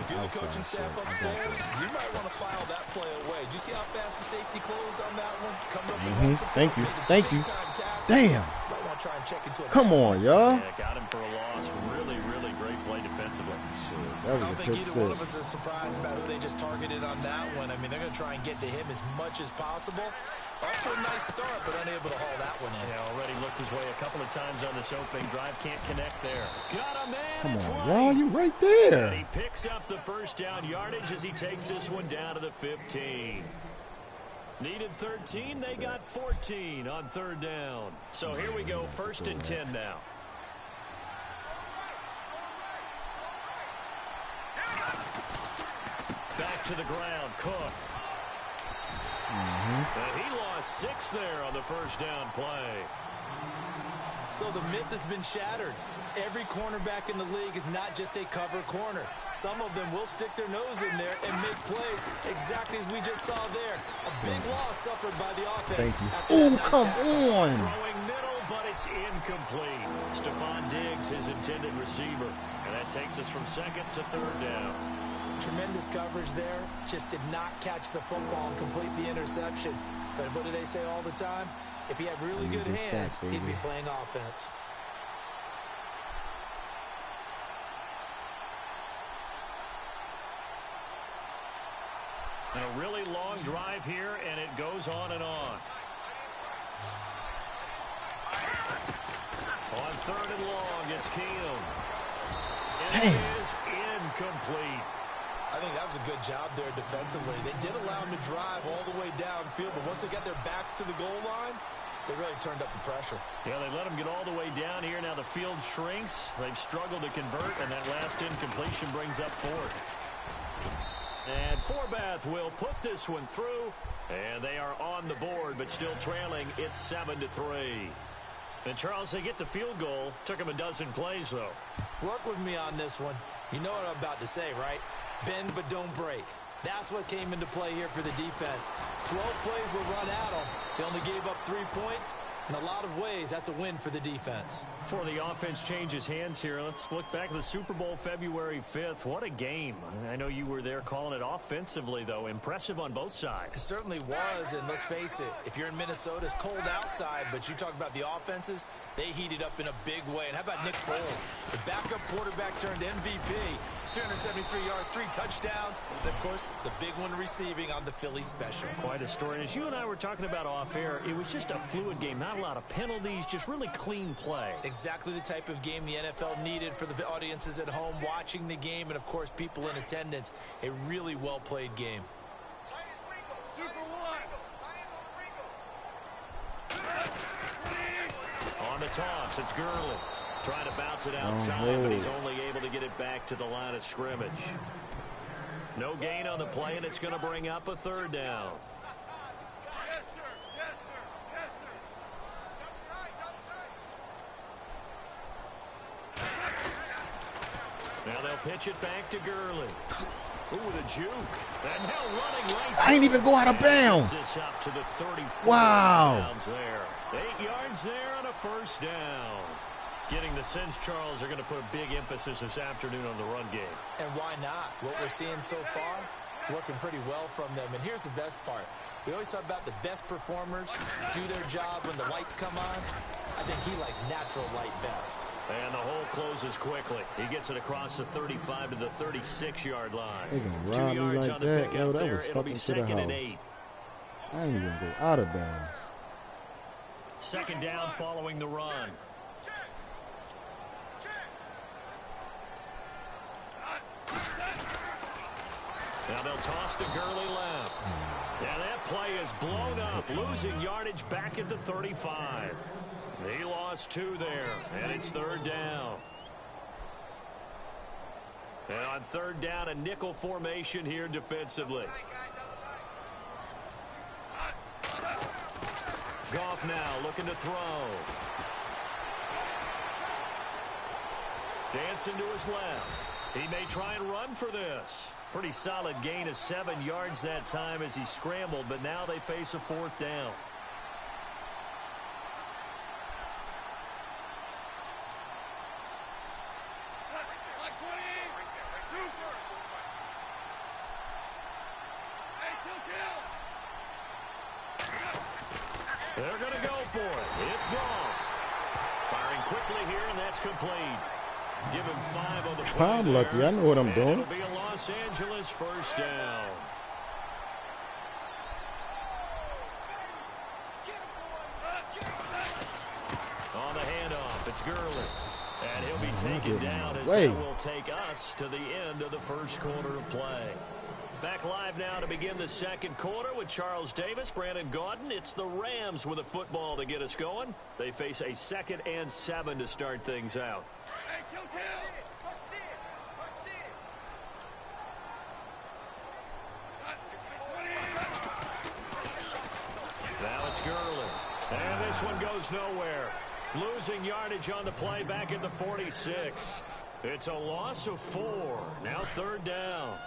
If you're the coaching staff upstairs, you might want to file that play away. Do you see how fast the safety closed on that one? Coming up Thank you. Thank you. Damn. Come on, y'all. Yeah, got him for a loss. Really, really great play defensively. That was I don't a think pick either one of six. us is surprised about who they just targeted on that one. I mean, they're going to try and get to him as much as possible. Off to a nice start, but unable to haul that one in. Yeah, already looked his way a couple of times on this opening drive. Can't connect there. Got a man. Come it's on, right. y'all. You right there. And he picks up the first down yardage as he takes this one down to the 15. Needed 13. They got 14 on third down. So here we go. First and 10 now. Back to the ground. Cook. And he lost 6 there on the first down play. So the myth has been shattered. Every cornerback in the league is not just a cover corner. Some of them will stick their nose in there and make plays exactly as we just saw there. A big loss suffered by the offense. Thank you. Oh, come on. Throwing middle, but it's incomplete. Stephon Diggs, his intended receiver. And that takes us from second to third down. Tremendous coverage there. Just did not catch the football and complete the interception. But what do they say all the time? If he had really good hands, he'd be playing offense. And a really long drive here, and it goes on and on. On third and long, it's Keenum. And it is incomplete. I think that was a good job there defensively. They did allow him to drive all the way downfield, but once they got their backs to the goal line, they really turned up the pressure. Yeah, they let him get all the way down here. Now the field shrinks. They've struggled to convert, and that last incompletion brings up fourth. And Forbath will put this one through, and they are on the board, but still trailing. It's 7-3. And Charles, they get the field goal. Took them a dozen plays, though. Work with me on this one. You know what I'm about to say, right? Bend but don't break. That's what came into play here for the defense. 12 plays were run at them. They only gave up 3 points. In a lot of ways, that's a win for the defense. Before the offense changes hands here, let's look back at the Super Bowl February 5th. What a game. I know you were there calling it offensively, though. Impressive on both sides. It certainly was, and let's face it, if you're in Minnesota, it's cold outside, but you talk about the offenses, they heated up in a big way. And how about Nick Foles, the backup quarterback turned MVP, 373 yards, 3 touchdowns, and, of course, the big one receiving on the Philly special. Quite a story. And as you and I were talking about off air, it was just a fluid game. Not a lot of penalties, just really clean play. Exactly the type of game the NFL needed for the audiences at home watching the game and, of course, people in attendance. A really well-played game. On the toss, it's Gurley. Trying to bounce it outside, but he's only able to get it back to the line of scrimmage. No gain on the play, and it's going to bring up a third down. Now they'll pitch it back to Gurley. Ooh, the juke. And now running right. I ain't even go out of bounds. This up to the 34. Wow. There. 8 yards there on a first down. Getting the sense, Charles, they're going to put a big emphasis this afternoon on the run game. And why not? What we're seeing so far, Working pretty well from them. And here's the best part. We always talk about the best performers do their job when the lights come on. I think he likes natural light best. And the hole closes quickly. He gets it across the 35 to the 36-yard line. 2 yards like on the pickup. Yo, there. It'll be 2nd and 8. I ain't even go out of bounds. 2nd down following the run. Now they'll toss to Gurley left. And that play is blown up, losing yardage back at the 35. He lost 2 there, and it's 3rd down. And on 3rd down, a nickel formation here defensively. Goff now looking to throw. Dancing to his left. He may try and run for this. Pretty solid gain of 7 yards that time as he scrambled, but now they face a 4th down. They're going to go for it. It's Goff. Firing quickly here, and that's complete. Give him 5 on the play. I'm lucky. I know what I'm doing. It'll be a Los Angeles 1st down. On the handoff, it's Gurley. And he'll be taken down as that will take us to the end of the 1st quarter of play. Back live now to begin the 2nd quarter with Charles Davis, Brandon Gaudin. It's the Rams with a football to get us going. They face a 2nd and 7 to start things out. Now it's Gurley. And this one goes nowhere. Losing yardage on the play back at the 46. It's a loss of 4. Now 3rd down.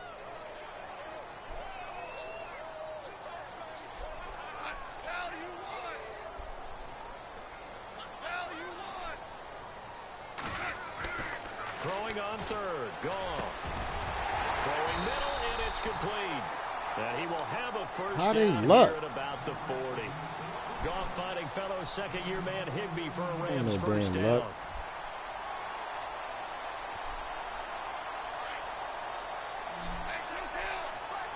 Throwing on 3rd. Goff. Throwing middle, and it's complete. And he will have a 1st down here at about the 40. Goff finding fellow 2nd-year man Higbee for a Rams 1st down.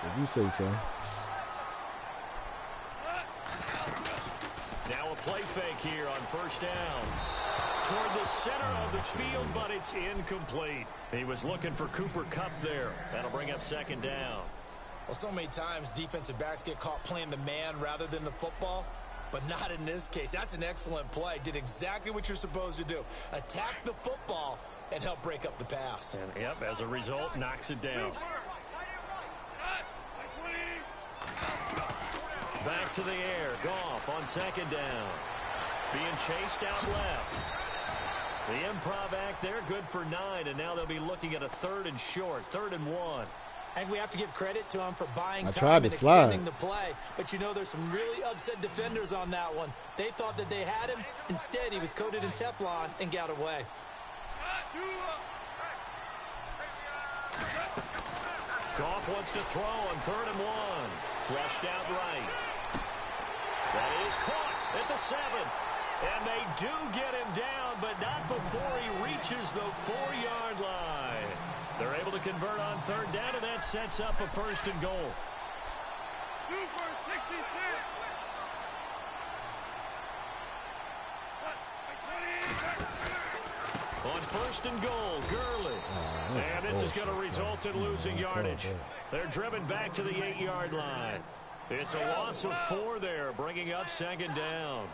If you say so. Now a play fake here on 1st down. Toward the center of the field, but it's incomplete. He was looking for Cooper Kupp there. That'll bring up 2nd down. Well, so many times defensive backs get caught playing the man rather than the football, but not in this case. That's an excellent play. Did exactly what you're supposed to do. Attack the football and help break up the pass. And, yep, as a result, knocks it down. Back to the air. Goff on 2nd down. Being chased out left. The improv act there, good for 9, and now they'll be looking at a 3rd and short, 3rd and 1. I think we have to give credit to him for buying and time and extending the play. But, you know, there's some really upset defenders on that one. They thought that they had him. Instead, he was coated in Teflon and got away. Goff wants to throw on 3rd and 1. Flushed out right. That is caught at the 7. And they do get him down, but not before he reaches the 4-yard line. They're able to convert on 3rd down, and that sets up a 1st and goal. Super 66. On 1st and goal, Gurley. And this is going to result in losing yardage. They're driven back to the 8-yard line. It's a loss of 4 there, bringing up 2nd down.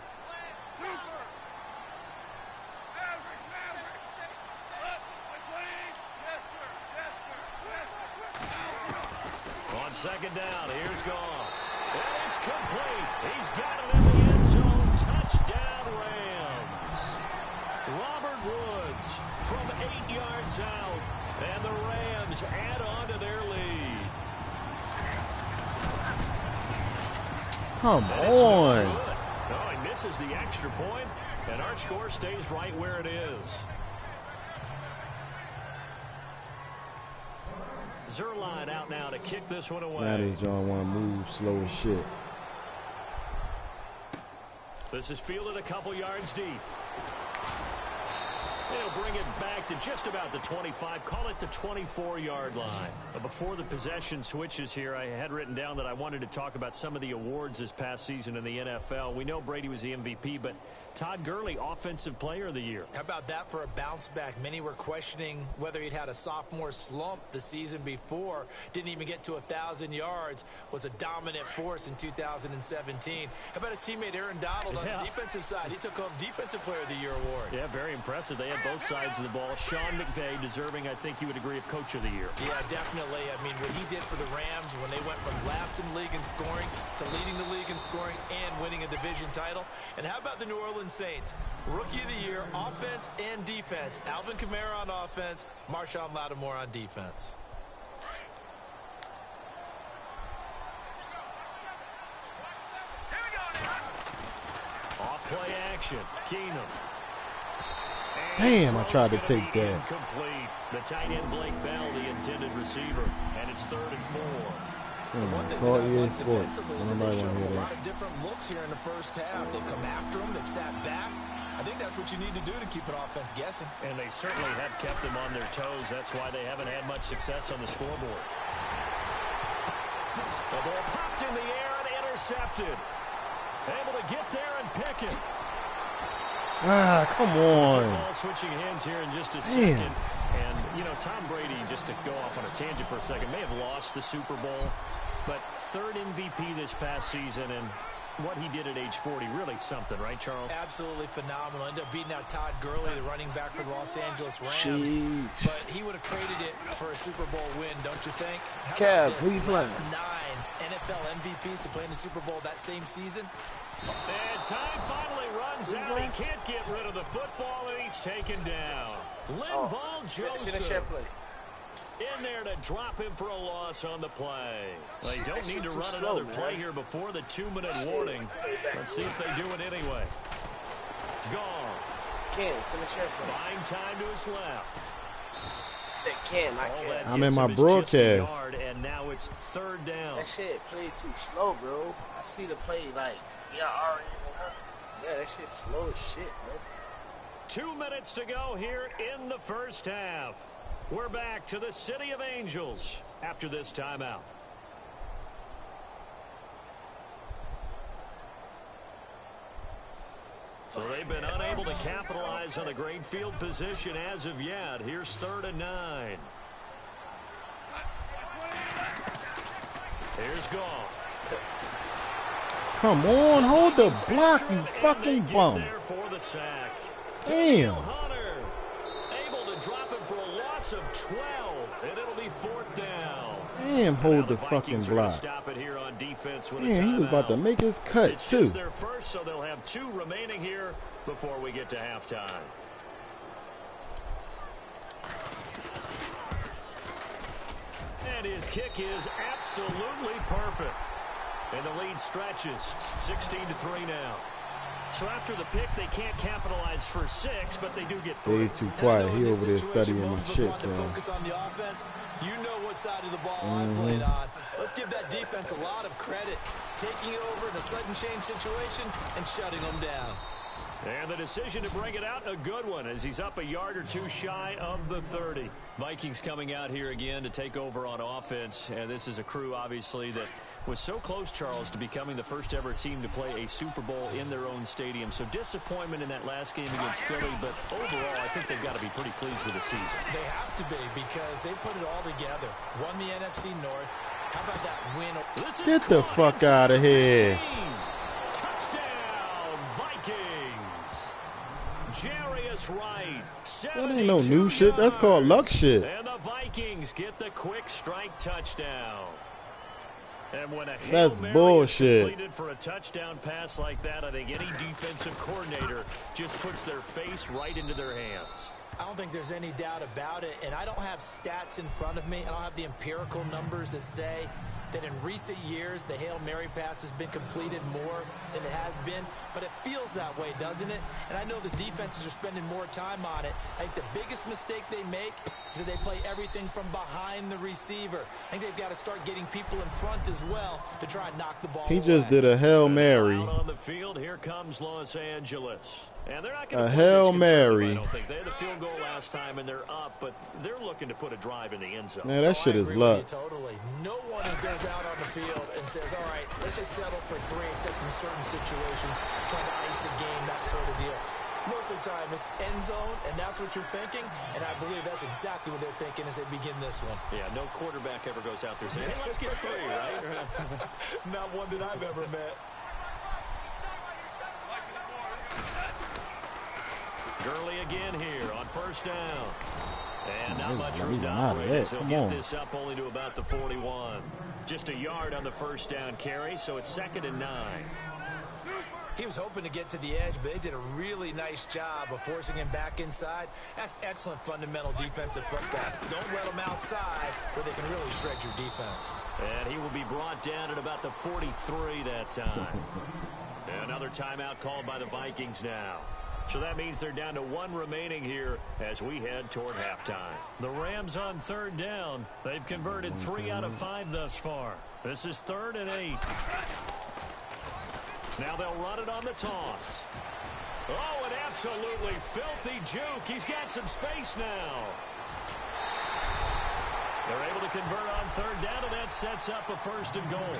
On 2nd down, here's Goff. And it's complete. He's got it in the end zone. Touchdown, Rams. Robert Woods from 8 yards out. And the Rams add on to their lead. Come on. No, he misses the extra point, and our score stays right where it is. Zerline out now to kick this one away. Now this John want to move slow as shit. This is fielded a couple yards deep. They'll bring it back to just about the 25, call it the 24-yard line. But before the possession switches here, I had written down that I wanted to talk about some of the awards this past season in the NFL. We know Brady was the MVP, but Todd Gurley, Offensive Player of the Year. How about that for a bounce back? Many were questioning whether he'd had a sophomore slump the season before. Didn't even get to 1,000 yards. Was a dominant force in 2017. How about his teammate Aaron Donald on the defensive side? He took home Defensive Player of the Year award. Yeah, very impressive. They had both sides of the ball. Sean McVay deserving, I think you would agree, of Coach of the Year. Yeah, definitely. I mean, what he did for the Rams when they went from last in the league in scoring to leading the league in scoring and winning a division title. And how about the New Orleans Saints? Rookie of the Year, offense and defense. Alvin Kamara on offense, Marshawn Lattimore on defense. Off play action. Keenum. Damn, I tried to take that. Complete. The tight end Blake Bell, the intended receiver, and it's 3rd and 4. One thing that I like defensively is that they show a lot of different looks here in the first half. They come after them. They've sat back. I think that's what you need to do to keep an offense guessing. And they certainly have kept them on their toes. That's why they haven't had much success on the scoreboard. The ball popped in the air and intercepted. Able to get there and pick it. Ah, come on. Ball switching hands here in just a second. And, you know, Tom Brady, just to go off on a tangent for a second, may have lost the Super Bowl, but 3rd MVP this past season, and what he did at age 40, really something, right, Charles? Absolutely phenomenal. Ended up beating out Todd Gurley, the running back for the Los Angeles Rams. But he would have traded it for a Super Bowl win, don't you think? Kev, who you playing? 9 NFL MVPs to play in the Super Bowl that same season. And time finally runs out. He can't get rid of the football, and he's taken down. Linval Joseph in there to drop him for a loss on the play. They don't need to run another play here before the 2-minute warning. Let's see if they do it anyway. Goff. Buying time to his left. I said Ken, not Ken. I'm in my broadcast. And now it's 3rd down. That shit played too slow, bro. I see the play like, yeah, that shit's slow as shit, bro. 2 minutes to go here in the first half. We're back to the City of Angels after this timeout. So they've been unable to capitalize on a great field position as of yet. Here's 3rd and 9. Here's Goff. Come on, hold the block, you fucking bum. Damn. Hunter able to drop him for a loss of 12, and it'll be 4th down. Damn, hold the fucking block. Stop it here on defense with Damn, he was about to make his cut it's too. Just their first, so they'll have 2 remaining here before we get to halftime. And his kick is absolutely perfect. And the lead stretches 16-3 now. So after the pick, they can't capitalize for 6, but they do get 3. Dave too quiet. He over there studying his shit, man. Focus on the offense. You know what side of the ball I played on. Let's give that defense a lot of credit. Taking it over in a sudden change situation and shutting them down. And the decision to bring it out, a good one, as he's up a yard or 2 shy of the 30. Vikings coming out here again to take over on offense. And this is a crew, obviously, that was so close, Charles, to becoming the first ever team to play a Super Bowl in their own stadium. So disappointment in that last game against Philly, but overall, I think they've got to be pretty pleased with the season. They have to be, because they put it all together. Won the NFC North. How about that win? Get the fuck out of here. Touchdown, Vikings. Jarius Wright. That ain't no new shit. That's called luck shit. And the Vikings get the quick strike touchdown. And when a That's Hail Mary bullshit. is completed for a touchdown pass like that, I think any defensive coordinator just puts their face right into their hands. I don't think there's any doubt about it, and I don't have stats in front of me. I don't have the empirical numbers that say that in recent years, the Hail Mary pass has been completed more than it has been, but it feels that way, doesn't it? And I know the defenses are spending more time on it. I think the biggest mistake they make is that they play everything from behind the receiver. I think they've got to start getting people in front as well to try and knock the ball away. He just did a Hail Mary. Out on the field, here comes Los Angeles. And they're not going A to Hail Mary. I don't think. They had a field goal last time, and they're up, but they're looking to put a drive in the end zone. Man, that shit is luck. Totally. No one who goes out on the field and says, all right, let's just settle for 3, except in certain situations, trying to ice a game, that sort of deal. Most of the time, it's end zone, and that's what you're thinking, and I believe that's exactly what they're thinking as they begin this one. Yeah, no quarterback ever goes out there saying, hey, let's get 3, right? Not one that I've ever met. Gurley again here on first down. And not much Leave room to him out of operate that. as he'll Come get on. this up only to about the 41. Just a yard on the first down carry, so it's 2nd and 9. He was hoping to get to the edge, but they did a really nice job of forcing him back inside. That's excellent fundamental defensive football. Don't let them outside where they can really shred your defense. And he will be brought down at about the 43 that time. Another timeout called by the Vikings now. So that means they're down to 1 remaining here as we head toward halftime. The Rams on 3rd down. They've converted 3 out of 5 thus far. This is 3rd and 8. Now they'll run it on the toss. Oh, an absolutely filthy juke. He's got some space now. They're able to convert on 3rd down, and that sets up a 1st and goal.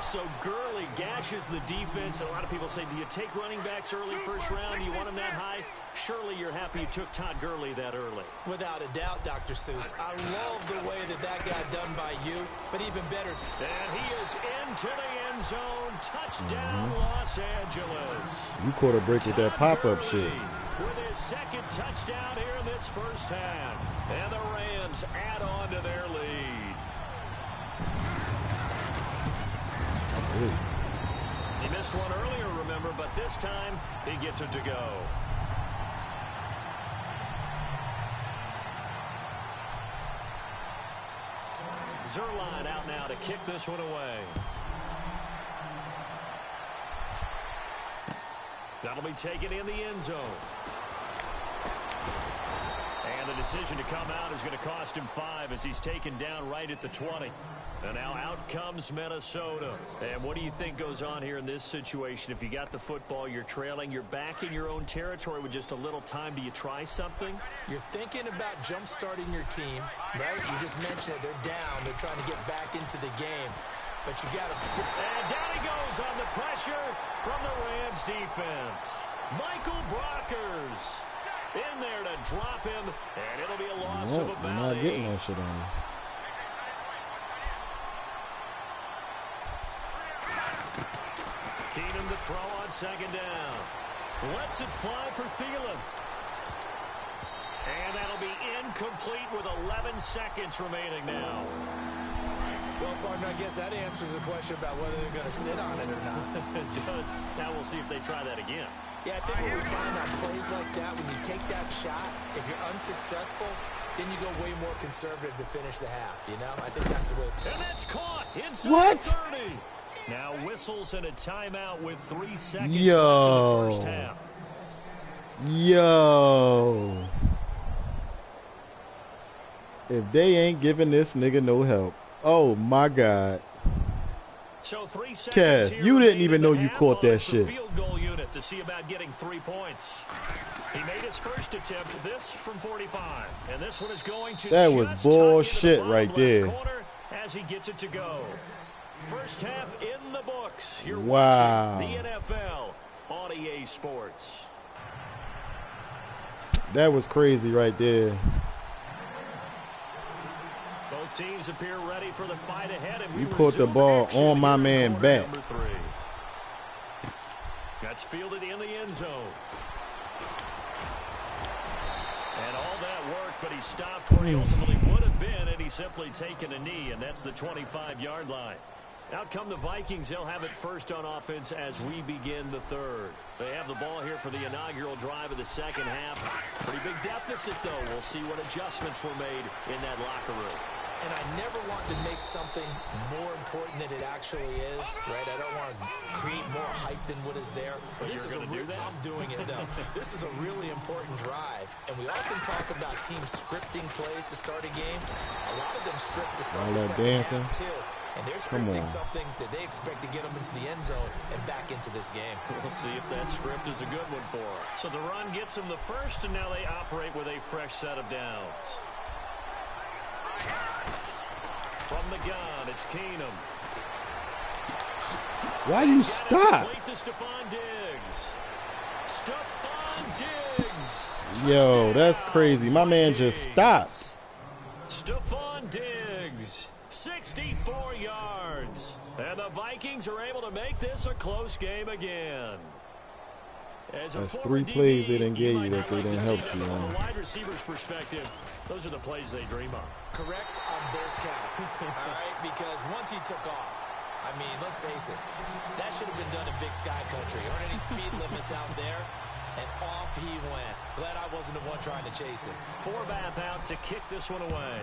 So Gurley gashes the defense. A lot of people say, do you take running backs early first round? Do you want them that high? Surely you're happy you took Todd Gurley that early. Without a doubt, Dr. Seuss. I love the way that got done by you, but even better. And he is into the end zone. Touchdown, Los Angeles. You caught a break with that pop-up shit. With his 2nd touchdown here in this first half. And the Rams add on to their lead. He missed one earlier, remember, but this time he gets it to go. Zerline out now to kick this one away. That'll be taken in the end zone. And the decision to come out is going to cost him 5 as he's taken down right at the 20. And now out comes Minnesota. And what do you think goes on here in this situation? If you got the football, you're trailing, you're back in your own territory with just a little time. Do you try something? You're thinking about jump-starting your team, right? You just mentioned it. They're down. They're trying to get back into the game. But you got to... And down he goes on the pressure from the Rams defense. Michael Brockers in there to drop him, and it'll be a loss of about 8. Not getting that shit on. Keenum to throw on 2nd down. Lets it fly for Thielen. And that'll be incomplete with 11 seconds remaining now. Well, partner, I guess that answers the question about whether they're going to sit on it or not. It does. Now we'll see if they try that again. Yeah, I think what we find on plays like that, when you take that shot, if you're unsuccessful, then you go way more conservative to finish the half, you know? I think that's the way. And that's caught inside What? 30. Now whistles and a timeout with 3 seconds left in the first half. Yo. If they ain't giving this nigga no help. Oh, my God. So 3 seconds Kev, here you didn't remaining even in know the you half caught on that the shit. Field goal unit to see about getting 3 points. He made his first attempt, this from 45. And this one is going to That was bullshit right there. As he gets it to go. First half in the books. You're Wow. watching the NFL on EA Sports. That was crazy right there. Both teams appear ready for the fight ahead. And You caught the ball on my man back. Number 3. That's fielded in the end zone. And all that work, but he stopped where he ultimately would have been had he simply taken a knee, and that's the 25-yard line. Out come the Vikings. They'll have it first on offense as we begin the 3rd. They have the ball here for the inaugural drive of the second half. Pretty big deficit, though. We'll see what adjustments were made in that locker room. And I never want to make something more important than it actually is, right? I don't want to create more hype than what is there. But this is I'm doing it, though. This is a really important drive. And we often talk about teams scripting plays to start a game. A lot of them script to start the second half, too. And they're scripting something that they expect to get them into the end zone and back into this game. We'll see if that script is a good one for them. So the run gets them the first, and now they operate with a fresh set of downs. From the gun, it's Keenum. Why you stop? Yo, that's crazy. My man just stopped. Stephon Diggs, 64 yards. And the Vikings are able to make this a close game again. That's 3 plays they didn't give you that they didn't help you on. From a wide receiver's perspective, those are the plays they dream of. Correct on both counts, all right? Because once he took off, I mean, let's face it, that should have been done in Big Sky Country. There aren't any speed limits out there, and off he went. Glad I wasn't the one trying to chase him. Forbath out to kick this one away.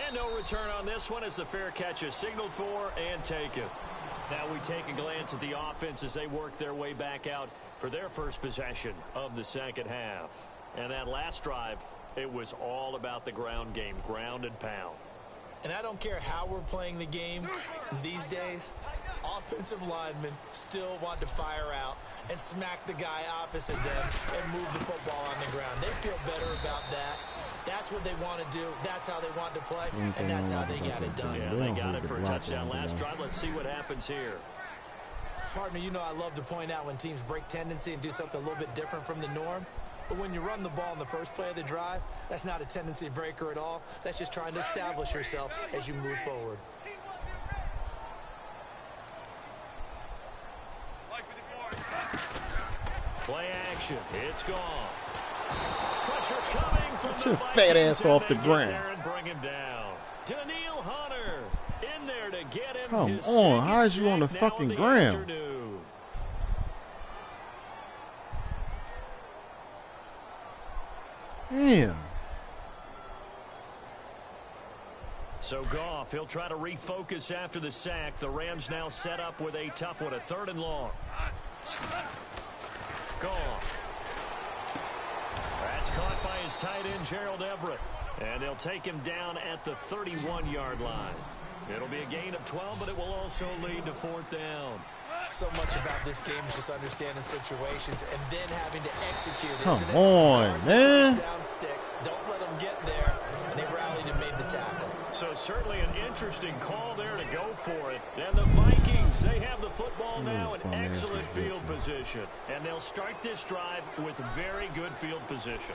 And no return on this one as the fair catch is signaled for and taken. Now we take a glance at the offense as they work their way back out for their first possession of the second half. And that last drive, it was all about the ground game, ground and pound. And I don't care how we're playing the game these days, offensive linemen still want to fire out and smack the guy opposite them and move the football on the ground. They feel better about that. That's what they want to do. That's how they want to play, and that's how they got it done. Yeah, they got it for a touchdown last drive. Let's see what happens here. Partner, you know I love to point out when teams break tendency and do something a little bit different from the norm. But when you run the ball in the first play of the drive, that's not a tendency breaker at all. That's just trying to establish yourself as you move forward. Play action. It's gone. Pressure coming from Get your fat ass off the ground. And bring him down. Daniil Hunter in there to get him. Come on, how is you on the fucking ground? Damn. So Goff, he'll try to refocus after the sack. The Rams now set up with a tough one, a 3rd and long. Goff. That's caught by his tight end, Gerald Everett. And they'll take him down at the 31-yard line. It'll be a gain of 12, but it will also lead to 4th down. So much about this game is just understanding situations and then having to execute. Come on, man. Down sticks. Don't let them get there. And they rallied and made the tackle. So certainly an interesting call there to go for it. And the Vikings, they have the football now in excellent field position. And they'll start this drive with very good field position.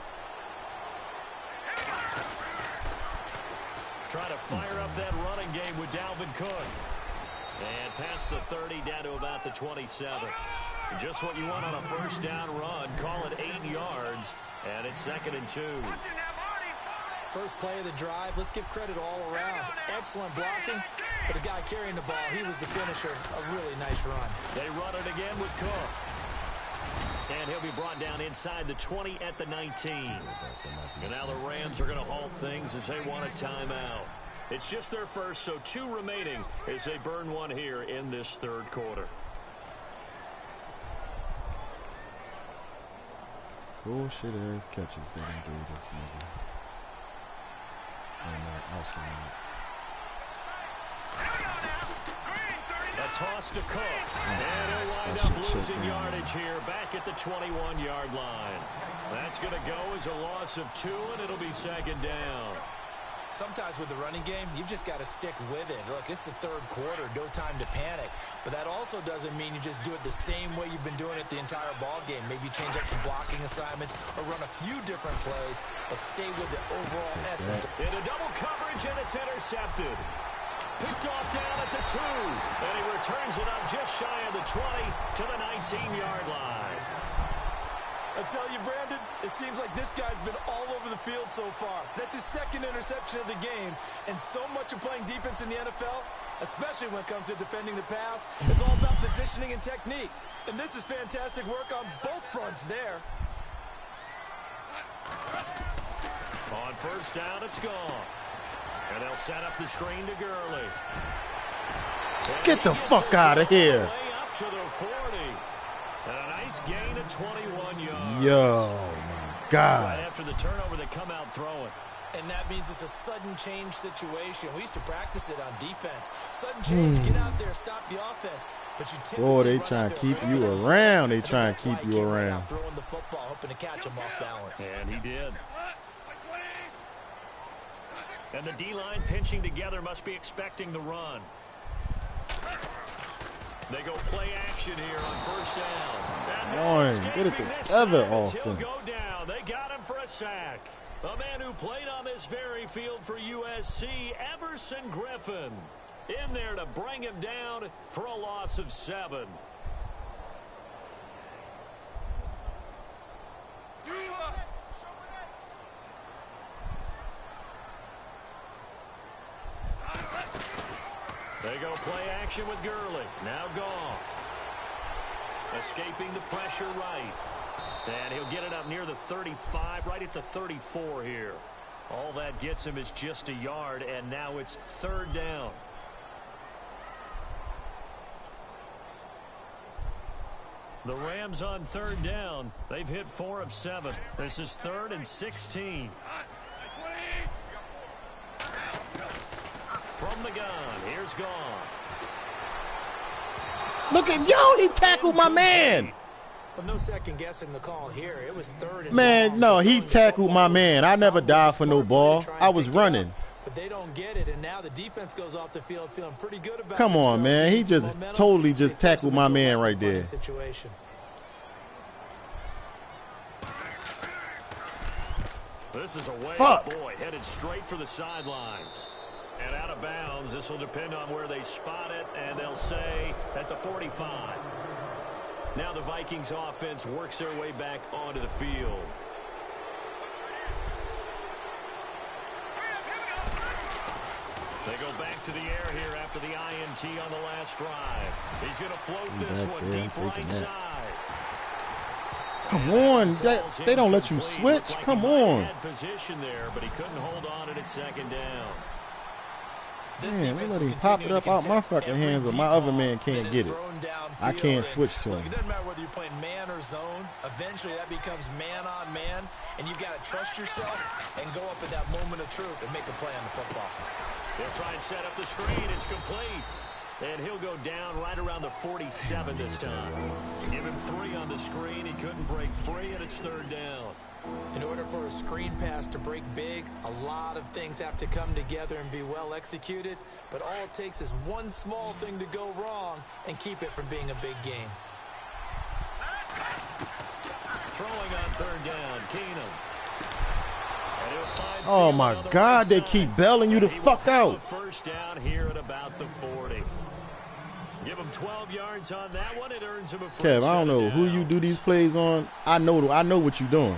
Try to fire up that running game with Dalvin Cook. And past the 30 down to about the 27. Just what you want on a first down run. Call it 8 yards. And it's 2nd and 2. First play of the drive. Let's give credit all around. Excellent blocking. But the guy carrying the ball, he was the finisher. A really nice run. They run it again with Cook. And he'll be brought down inside the 20 at the 19. And now the Rams are going to halt things as they want a timeout. It's just their first, so 2 remaining as they burn one here in this 3rd quarter. Bullshit ass catches that I gave this nigga. Outside. A toss to Cook. And he'll wind up losing yardage here back at the 21-yard line. That's going to go as a loss of 2, and it'll be 2nd down. Sometimes with the running game, you've just got to stick with it. Look, it's the 3rd quarter, no time to panic. But that also doesn't mean you just do it the same way you've been doing it the entire ball game. Maybe change up some blocking assignments or run a few different plays, but stay with the overall essence. Into double coverage, and it's intercepted. Picked off down at the 2, and he returns it up just shy of the 20 to the 19-yard line. I tell you, Brandon, it seems like this guy's been all over the field so far. That's his 2nd interception of the game. And so much of playing defense in the NFL, especially when it comes to defending the pass, is all about positioning and technique. And this is fantastic work on both fronts there. On first down, it's gone. And they'll set up the screen to Gurley. Get the fuck out of here. Up to the 40. And a nice gain of 21 yards. Yo, my God. Right after the turnover, they come out throwing. And that means it's a sudden change situation. We used to practice it on defense. Sudden change, get out there, stop the offense. But you boy, they trying to keep you around. They trying to keep you around. Throwing the football, hoping to catch him off balance. And he did. And the D-line pinching together must be expecting the run. They go play action here on first down. Get it together, offense. He'll go down. They got him for a sack. A man who played on this very field for USC, Everson Griffin, in there to bring him down for a loss of 7. They go play action with Gurley. Now Goff. Escaping the pressure right. And he'll get it up near the 35, right at the 34 here. All that gets him is just a yard, and now it's third down. The Rams on third down. They've hit 4 of 7. This is 3rd and 16. From the gun, here's Goff. Look at yo, he tackled my man. But no second guessing the call here. It was 3rd and man, no, he tackled my man. I never died for no ball. I was running. But they don't get it, and now the defense goes off the field feeling pretty good about it. Come on, man. He just totally just tackled my man right there. Situation. This is a way boy headed straight for the sidelines. And out of bounds. This will depend on where they spot it, and they'll say at the 45. Now the Vikings offense works their way back onto the field. They go back to the air here after the INT on the last drive. He's going to float this one deep right side. Come on, they don't let you switch. Come on. Position there, but he couldn't hold on at second down. Man, they let him pop it up out my fucking hands, but my other man can't get it. I can't switch to him. It doesn't matter whether you're playing man or zone. Eventually, that becomes man on man, and you've got to trust yourself and go up at that moment of truth and make a play on the football. They'll try and set up the screen. It's complete. And he'll go down right around the 47 this time. Give him 3 on the screen. He couldn't break free, and it's third down. In order for a screen pass to break big, a lot of things have to come together and be well executed. But all it takes is one small thing to go wrong and keep it from being a big game. Throwing on third down, Keenum. Oh, my God, they keep bailing you the fuck out. First down here at about the 40. Give him 12 yards on that one. It earns him a first Kev, I don't know who you do these plays on. I know what you're doing.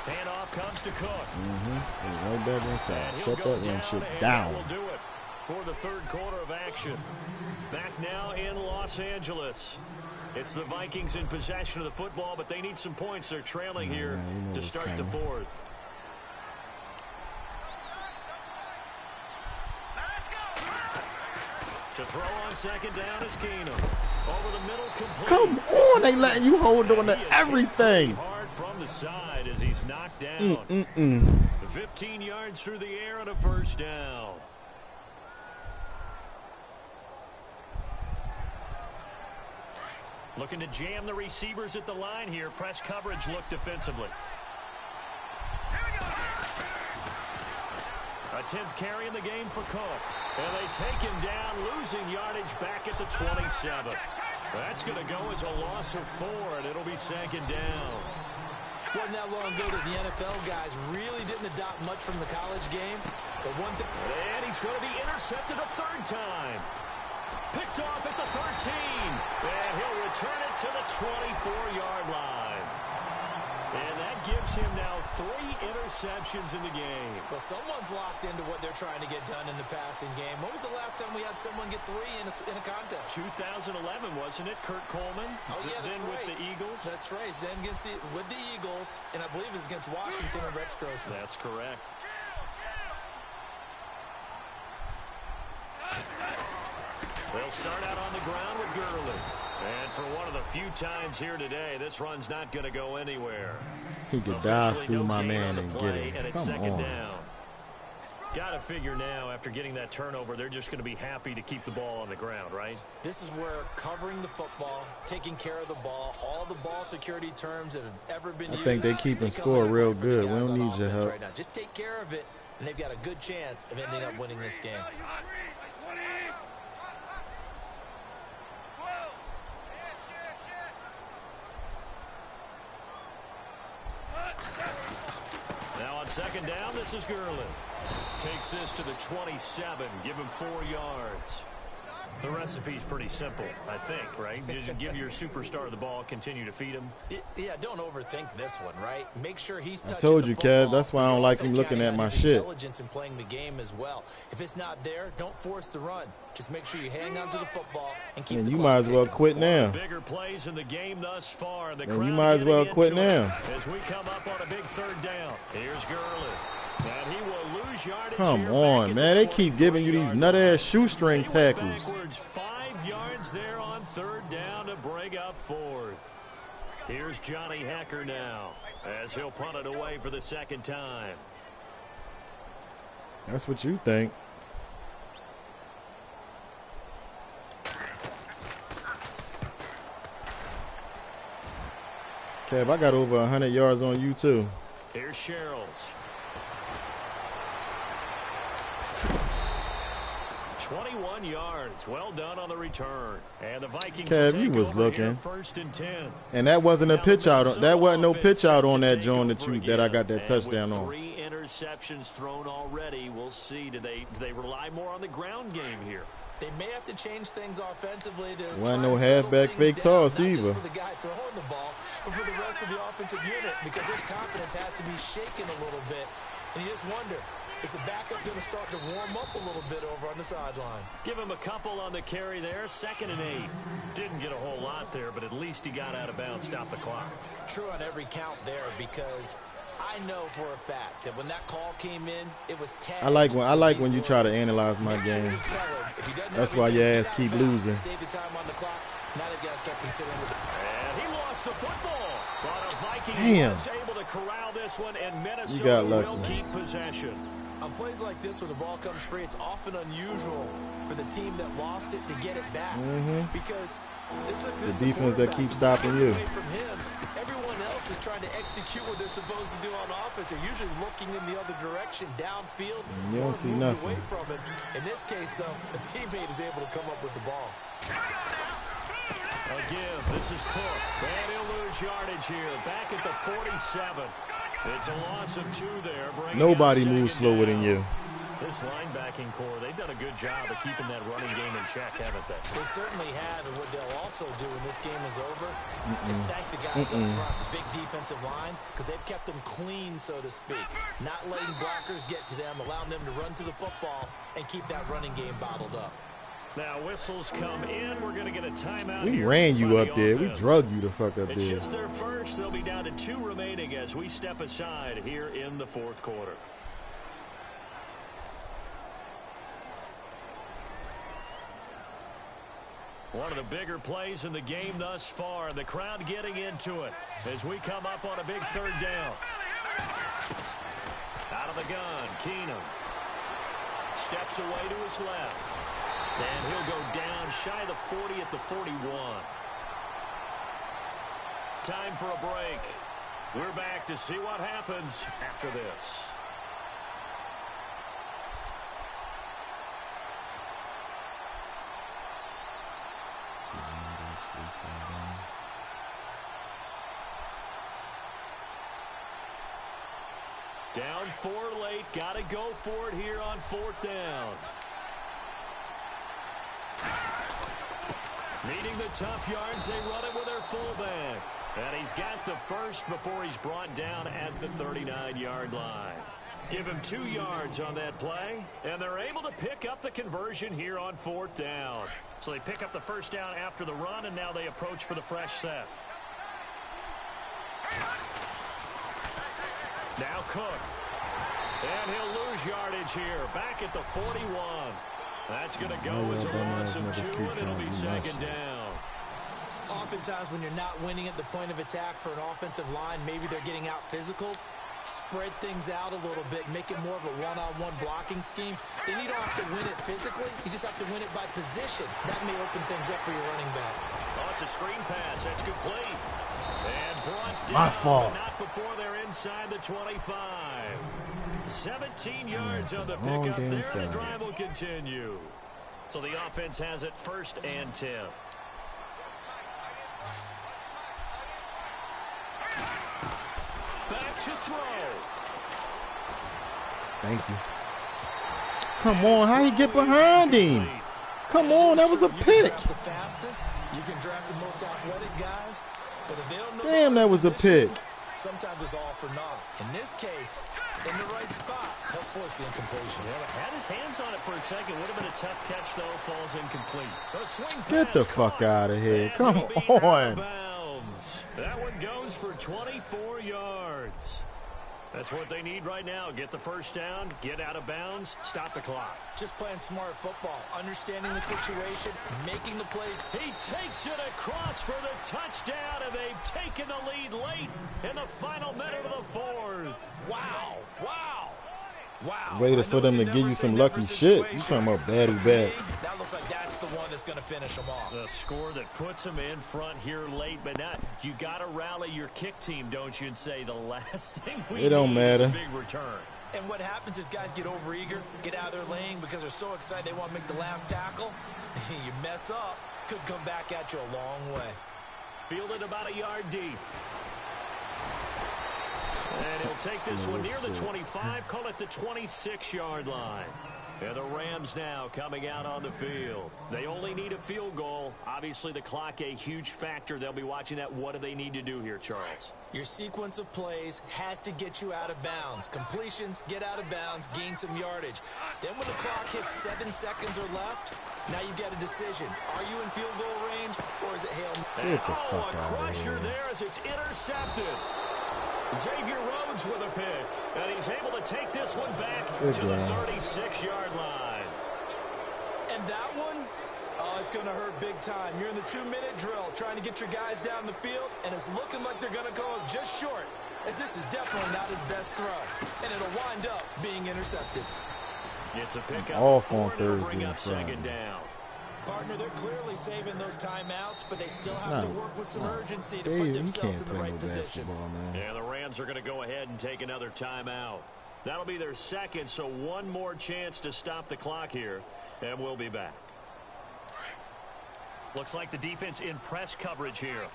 Handoff comes to Cook. Right back inside. Shut that run shit down. Will do it for the third quarter of action. Back now in Los Angeles. It's the Vikings in possession of the football, but they need some points. They're trailing here to start the fourth. To throw on second down is Keenum. Over the middle, complete. Come on, they letting you hold on to everything. Hard from the side as he's knocked down. 15 yards through the air and a first down. Looking to jam the receivers at the line here. Press coverage look defensively. A 10th carry in the game for Cook. And they take him down, losing yardage back at the 27. That's going to go as a loss of 4, and it'll be second down. It wasn't that long ago that the NFL guys really didn't adopt much from the college game. The one thing, and he's going to be intercepted a third time. Picked off at the 13. And he'll return it to the 24-yard line. And that gives him now 3 interceptions in the game. Well, someone's locked into what they're trying to get done in the passing game. When was the last time we had someone get 3 in a contest? 2011, wasn't it? Kurt Coleman. Oh, yeah, that's then right. with the Eagles. That's right. Then with the Eagles, and I believe it's against Washington and Rex Grossman. That's correct. They'll start out on the ground with Gurley. And for one of the few times here today, this run's not going to go anywhere. He could dive through my man and get him. And it's Come second on. down. Got to figure now, after getting that turnover, they're just going to be happy to keep the ball on the ground, right? This is where covering the football, taking care of the ball, all the ball security terms that have ever been used. I think they keeping score real good. We don't need your help. Right now. Just take care of it, and they've got a good chance of ending up winning this game. Second down, this is Gurley. Takes this to the 27, give him 4 yards. The recipe's pretty simple, I think, right? Just give your superstar the ball, continue to feed him. Yeah, don't overthink this one, right? Make sure he's touching I told you, the football, Kev, that's why I don't like him looking at my shit. Intelligence in playing the game as well. If it's not there, don't force the run. Just make sure you hang on to the football and keep the you clock might as well ticking. quit now. Bigger plays in the game thus far. The And you crowd might as well getting quit into it now. as we come up on a big 3rd down. Here's Gurley. And he will lose yardage. Come here on, back man. They keep giving you these nut-ass shoestring They went tackles. backwards 5 yards there on 3rd down to bring up 4th. Here's Johnny Hacker now as he'll punt it away for the 2nd time. That's what you think. Kev, I got over 100 yards on you, too. Here's Sherrills. 21 yards. Well done on the return. And the Vikings Kev, you was looking. 1st and 10. And that wasn't a pitch out. That wasn't no pitch out on that joint joint that I got that touchdown with on. 3 interceptions thrown already, we'll see. Do they rely more on the ground game here? They may have to change things offensively to Wasn't try no and settle halfback things fake down, toss not either. just for the guy throwing the ball, but for the rest of the offensive unit, because their confidence has to be shaken a little bit. And you just wonder, is the backup going to start to warm up a little bit over on the sideline? Give him a couple on the carry there. 2nd and 8. Didn't get a whole lot there, but at least he got out of bounds, stopped the clock. True on every count there, because I know for a fact that when that call came in, it was tagged. I like when you try to analyze my game. That's why your ass keep losing. Save the time on the clock. Now they got to start considering it. And he lost the football. But a Vikings Damn. was able to corral this one, and got Minnesota lucky. will keep possession. On plays like this where the ball comes free, it's often unusual for the team that lost it to get it back. Because this The defense that keeps stopping you. away from him. Everyone else is trying to execute what they're supposed to do on offense. They're usually looking in the other direction, downfield. You don't or see moved nothing. away from it. In this case, though, a teammate is able to come up with the ball. A give. This is Cook. And he'll lose yardage here. Back at the 47. It's a loss of 2 there. Nobody moves slower than you. This linebacking core, they've done a good job of keeping that running game in check, haven't they? They certainly have, and what they'll also do when this game is over is thank the guys up front, the big defensive line, because they've kept them clean, so to speak. Not letting blockers get to them, allowing them to run to the football and keep that running game bottled up. Now whistles come in. We're going to get a timeout. We here ran you by up the there. We offense. drugged you the fuck up It's there. just their first. They'll be down to 2 remaining as we step aside here in the 4th quarter. One of the bigger plays in the game thus far. The crowd getting into it as we come up on a big 3rd down. Out of the gun, Keenum. Steps away to his left. And he'll go down shy of the 40 at the 41. Time for a break. We're back to see what happens after this. Down 4 late. Got to go for it here on 4th down. Needing the tough yards, they run it with their fullback. And he's got the first before he's brought down at the 39-yard line. Give him 2 yards on that play, and they're able to pick up the conversion here on 4th down. So they pick up the first down after the run, and now they approach for the fresh set. Now Cook. And he'll lose yardage here, back at the 41. That's going to go as a loss of 2, and it'll be second down. Oftentimes when you're not winning at the point of attack for an offensive line, maybe they're getting out physical. Spread things out a little bit, make it more of a one-on-one blocking scheme. Then you don't have to win it physically. You just have to win it by position. That may open things up for your running backs. Oh, it's a screen pass. That's complete. And brought down, my fault. But not before they're inside the 25. 17 yards on the pickup there, and the drive will continue. So the offense has it 1st and 10. Back to throw. Thank you. Come on, how he get behind him? Come on, that was a pick. The fastest, you can draft the most athletic guys, but if they don't know damn, that was a pick. Sometimes it's all for naught. In this case, in the right spot, he'll force the incompletion. Yeah, had his hands on it for a second. Would have been a tough catch, though. Falls incomplete. Get the fuck out of here. Come on. That one goes for 24 yards. That's what they need right now. Get the first down, get out of bounds, stop the clock. Just playing smart football, understanding the situation, making the plays. He takes it across for the touchdown, and they've taken the lead late in the final minute of the 4th. Wow, wow. Wow. Waited for them to give you some lucky shit. You talking about bad or bad. That looks like that's the one that's going to finish them off. The score that puts them in front here late, but not. You got to rally your kick team, don't you, and say the last thing we it don't need matter. is a big return. And what happens is guys get overeager, get out of their lane because they're so excited they want to make the last tackle. You mess up, could come back at you a long way. Fielded about a yard deep. And he'll take this one near the 25, call it the 26-yard line. And the Rams now coming out on the field. They only need a field goal. Obviously, the clock a huge factor. They'll be watching that. What do they need to do here, Charles? Your sequence of plays has to get you out of bounds. Completions, get out of bounds, gain some yardage. Then when the clock hits 7 seconds or left, now you get a decision. Are you in field goal range, or is it Hail Mary? Get the fuck a out of crusher here. there as it's intercepted. Xavier Rhodes with a pick, and he's able to take this one back to the 36-yard line. And that one, it's going to hurt big time. You're in the 2-minute drill trying to get your guys down the field, and it's looking like they're going to go just short, as this is definitely not his best throw, and it'll wind up being intercepted. It's a pickup. Off on Thursday. Bring Thursday up and Friday. second down. Partner, they're clearly saving those timeouts, but they still have to work with some urgency to put You themselves can't in the play right no position. basketball, man. Yeah, the Rams are going to go ahead and take another timeout. That'll be their second, so one more chance to stop the clock here, and we'll be back. Looks like the defense in press coverage here.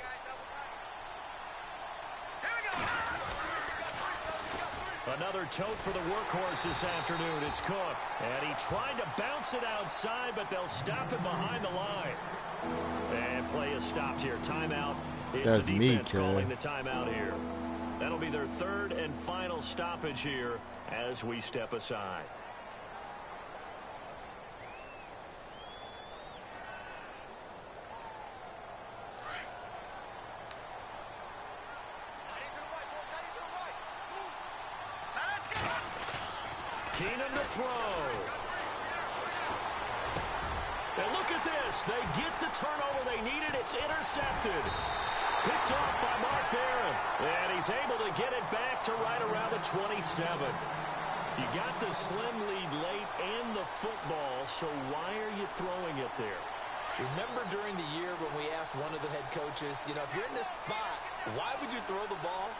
Another tote for the workhorse this afternoon. It's Cook. And he tried to bounce it outside, but they'll stop him behind the line. And play is stopped here. Timeout. It's That's the me, defense calling the timeout here. That'll be their third and final stoppage here as we step aside. Keenan to throw. And look at this. They get the turnover they needed. It's intercepted. Picked off by Mark Barron. And he's able to get it back to right around the 27. You got the slim lead late and the football, so why are you throwing it there? Remember during the year when we asked one of the head coaches, you know, if you're in this spot, why would you throw the ball?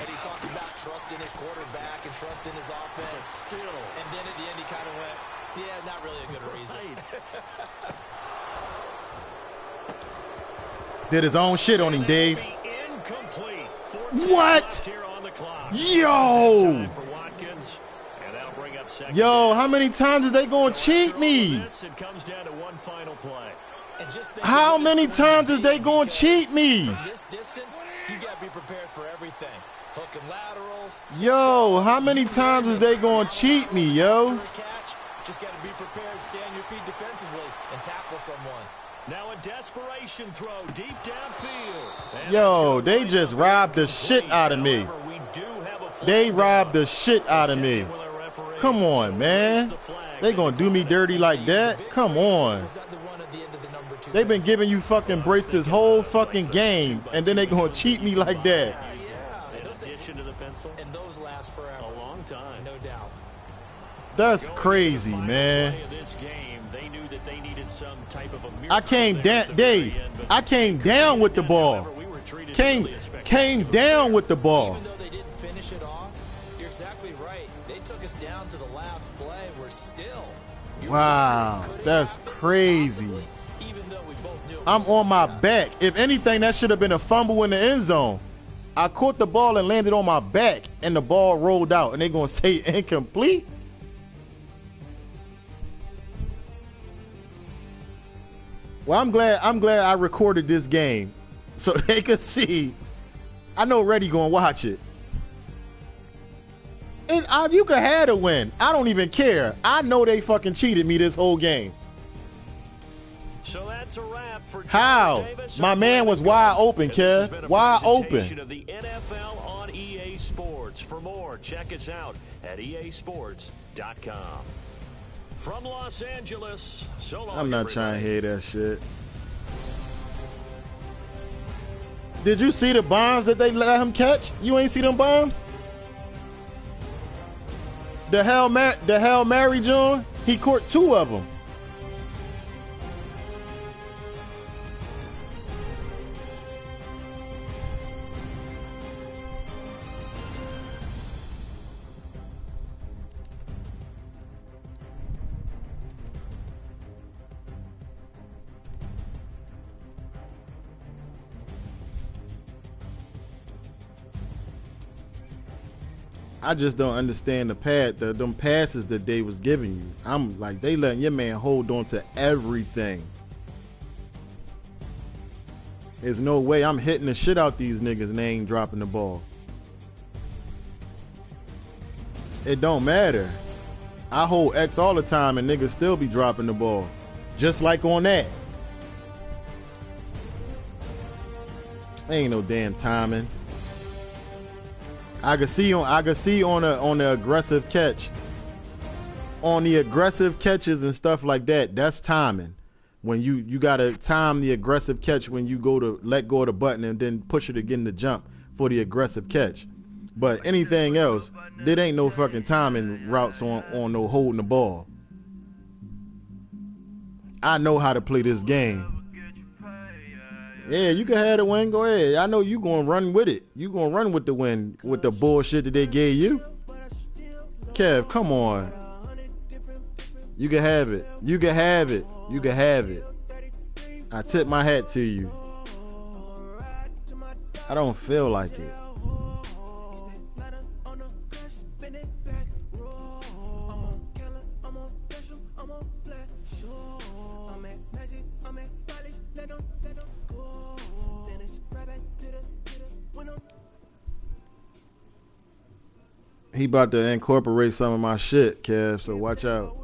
And he talked about trust in his quarterback and trust in his offense. Still. And then at the end he kind of went, yeah, not really a good reason. Did his own shit on him, Dave. Incomplete. What? Yo! Yo, how many times is they going to cheat me? It comes down to one final play. How many times is they going to cheat me? From this distance, you got prepared for everything. Hook and laterals. Yo, how many times is they gonna cheat me, yo? Just got to be prepared, stay on your feet defensively, and tackle someone. Now a desperation throw deep downfield. Yo, they just robbed the shit out of me. They robbed the shit out of me. Come on, man. They gonna do me dirty like that? Come on. They've been giving you fucking breaks this whole fucking game, and then they gonna cheat me like that. And those last forever. A long time. No doubt. That's crazy, man. I came down, Dave. I came down with the ball. Came down with the ball. Even though they didn't finish it off, you're exactly right. They took us down to the last play. We're still. Wow, that's crazy. I'm on my back. If anything, that should have been a fumble in the end zone. I caught the ball and landed on my back, and the ball rolled out, and they're gonna say incomplete. Well, I'm glad I recorded this game so they could see. I know Reddy gonna watch it. And you could have a win. I don't even care. I know they fucking cheated me this whole game. So that's a wrap for how? Davis. My man was wide open, Kev. Wide open. Of the NFL on EA Sports. For more, check us out at easports.com. From Los Angeles, so long, I'm not everybody. trying to hear that shit. Did you see the bombs that they let him catch? You ain't see them bombs? The Hail Mary, John, he caught 2 of them. I just don't understand them passes that they was giving you. I'm like, they letting your man hold on to everything. There's no way I'm hitting the shit out these niggas and they ain't dropping the ball. It don't matter. I hold X all the time and niggas still be dropping the ball. Just like on that. Ain't no damn timing. I can see on the aggressive catch. On the aggressive catches and stuff like that, that's timing. When you gotta time the aggressive catch when you go to let go of the button and then push it again to jump for the aggressive catch. But anything else, there ain't no fucking timing routes on no holding the ball. I know how to play this game. Yeah, you can have the win. Go ahead. I know you gonna run with it. You gonna run with the win with the bullshit that they gave you. Kev, come on. You can have it. You can have it. You can have it. I tip my hat to you. I don't feel like it. He about to incorporate some of my shit, Kev, so watch out.